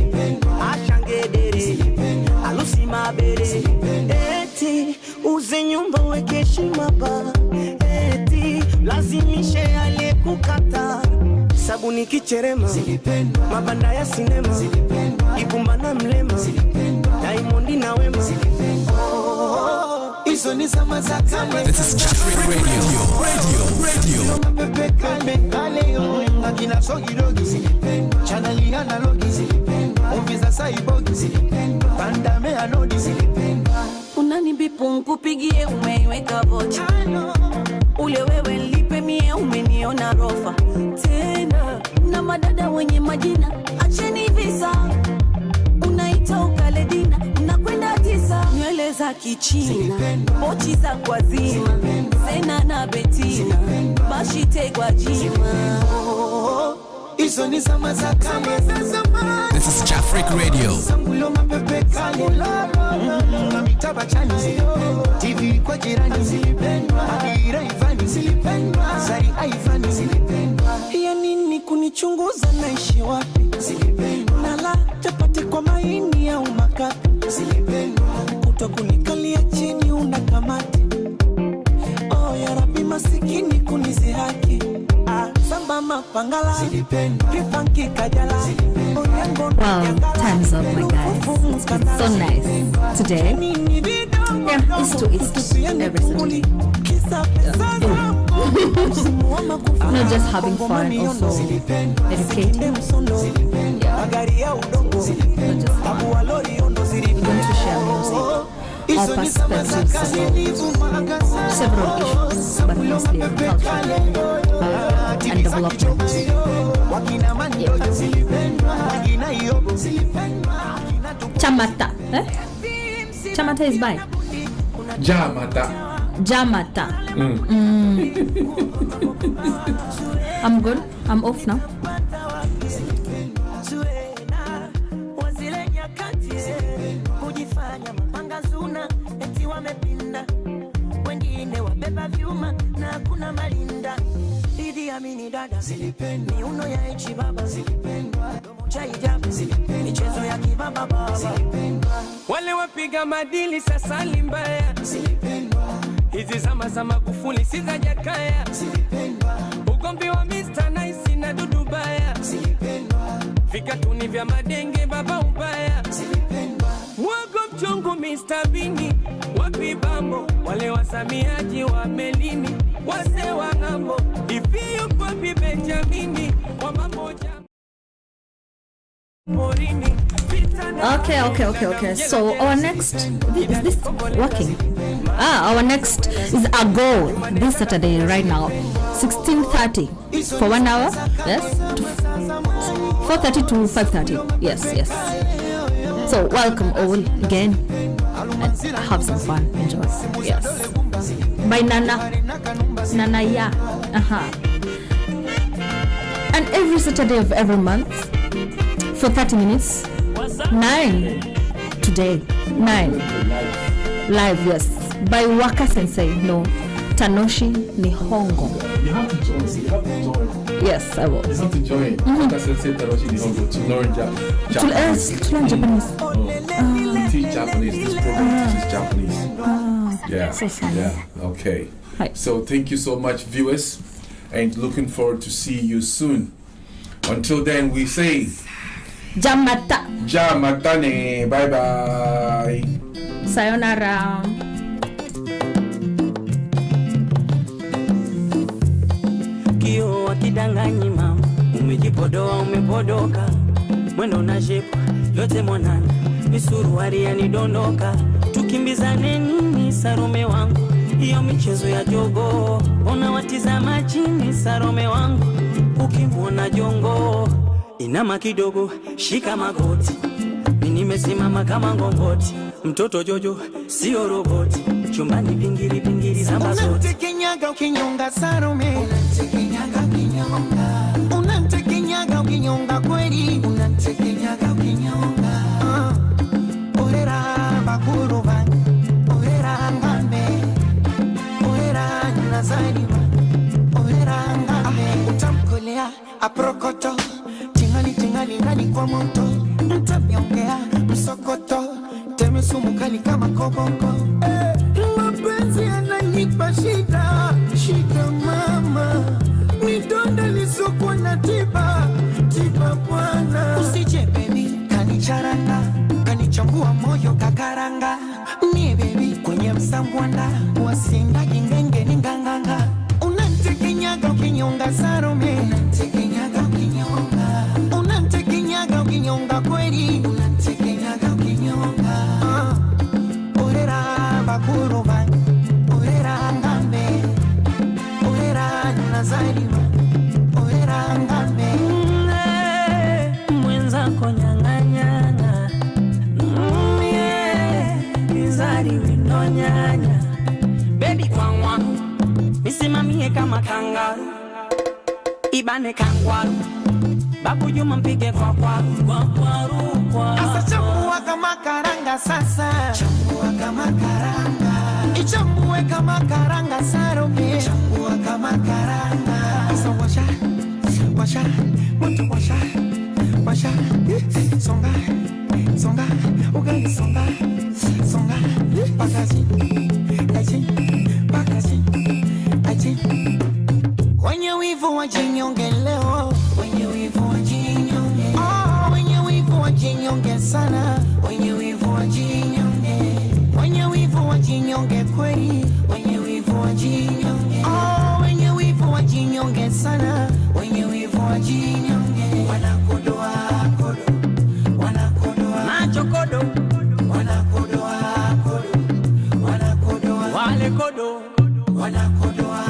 ashangedere alusi mabere eti uze nyumba weke heshima ba eti lazimishe ale kukata sabuni kicherema mabanda ya sinema ibumba na mlema Diamond na wema hizo ni zama za kale. This is Jafric Radio. Mapepe kale akina sogi dogi channel analogi movie za cyborg pandame anodi unanibipu nkupigie umeiweka vocha ule wewe lipe mie umeniona rofa tena na madada wenye majina acheni visa unaita ukaledina unakwenda tisa nywele za kichina pochi za kwazima Zena na Betina bashitegwa jima. Izo ni zama za kale. This is Jafric Radio. Sangulo mapepe kale. Na mitaba chani TV kwa jirani zilipendwa. Adira Ivani zilipendwa. Zari Ivani zilipendwa. Ya nini kunichunguza naishi wapi? Zilipendwa. Nala chapati kwa maini au makapi? Zilipendwa. Kutokunikalia chini unakamati. Oh ya Rabbi masikini kunizihaki. Samba mapangala. Zilipendwa. Kifanki kajala. Wow, time's up, my guys. It's so nice. Today, yeah, East to East every Saturday. Not just having fun, also educating. Yeah. Not just fun. We're going to share music, our perspectives about several issues, but mostly culture and development. Chamata. Chamata is by Jamata. I'm good. I'm off now. Miuno ya echi baba zilipendwa. Chai jabu zilipendwa. Michezo ya kibaba baba zilipendwa. Wale wapiga madili sasa limbaya Zilipendwa. hizi zama za Magufuli si za Jakaya. Zilipendwa. Ugomvi wa Mr. Nice na Dudu Baya. Zilipendwa. Vikatuni vya madenge baba ubaya. Zilipendwa. Mwago mchungu Mr. Bini. Wapi bambo wale wasamiaji wa melini. Wase wa ngambo ifi yuko pi Benjamini wa mamoja morini. Okay. So our next, is this working? Our next is a goal this Saturday right now, 16:30 for 1 hour. Yes, 4:30 to 5:30. Yes. So welcome all again and have some fun. Enjoy. Yes. By Nana ya. And every Saturday of every month for 30 minutes. 9 today. 9 live, yes, by Waka Sensei. No, Tanoshi Nihongo. You have to join. Yes, I will. You have to join. Waka Sensei Tanoshi Nihongo to learn Japanese. To learn Japanese. We teach Japanese. This program teaches Japanese. Yeah. So funny. Yeah. Okay. Hi. So thank you so much, viewers, and looking forward to see you soon. Until then, we say Jamata. Jamatane. Bye bye. Sayonara. Kio wakidanganyi mama, umejipodoa umepodoka, mwendo na shepu yote mwanana, misuruari yanidondoka, tukimbizane nini Sarome wangu, hiyo michezo ya jogo, unawatizama chini Sarome wangu, ukimwona jongo inama kidogo, shika magoti, mimi nimesimama kama ngongoti, mtoto Jojo sio roboti, chumbani pingiri za mazoti. Unantekenyaga ukinyonga Salome, unantekenyaga ukinyonga, unantekenyaga ukinyonga kweli, unantekenyaga ukinyonga. Orera bakuruba, orera ngame, orera nazariwa, orera ngame. Utamkolea aprokoto, tingali ndani kwa moto, mtamyongea msokoto, teme sumu kali kama koboko. Mapenzi yananipa shida mama, midonda lisoko na tiba bwana. Usije baby, kanicharanga, kanichambua moyo kakaranga. Ni baby kwenye msambwanda, wasinda gingenge ni nganganga. Unantekenyaga ukinyonga Salome, unantekenyaga ukinyonga, unantekenyaga ukinyonga kweli, unantekenyaga ukinyonga. Orera bakuruba, orera ngame, orera nazariwa, orera ngame. kangaru, ibane kangwaru, babu Juma mpige kwa kwaru. Asa chambua kama karanga sasa, chambua kama karanga, ichambue kama karanga sarope, chambua kama karanga. Asa washa, moto washa, songa, ugali songa, pakazi, achi. Wenye wivu wajinyonge leo, wenye wivu wajinyonge. Oh, wenye wivu wajinyonge sana, wenye wivu wajinyonge. Wenye wivu wajinyonge kweli, wenye wivu wajinyonge. Oh, wenye wivu wajinyonge sana, wenye wivu wajinyonge. Wanakodoa macho kodo, wanakodoa wale kodo, wanakodoa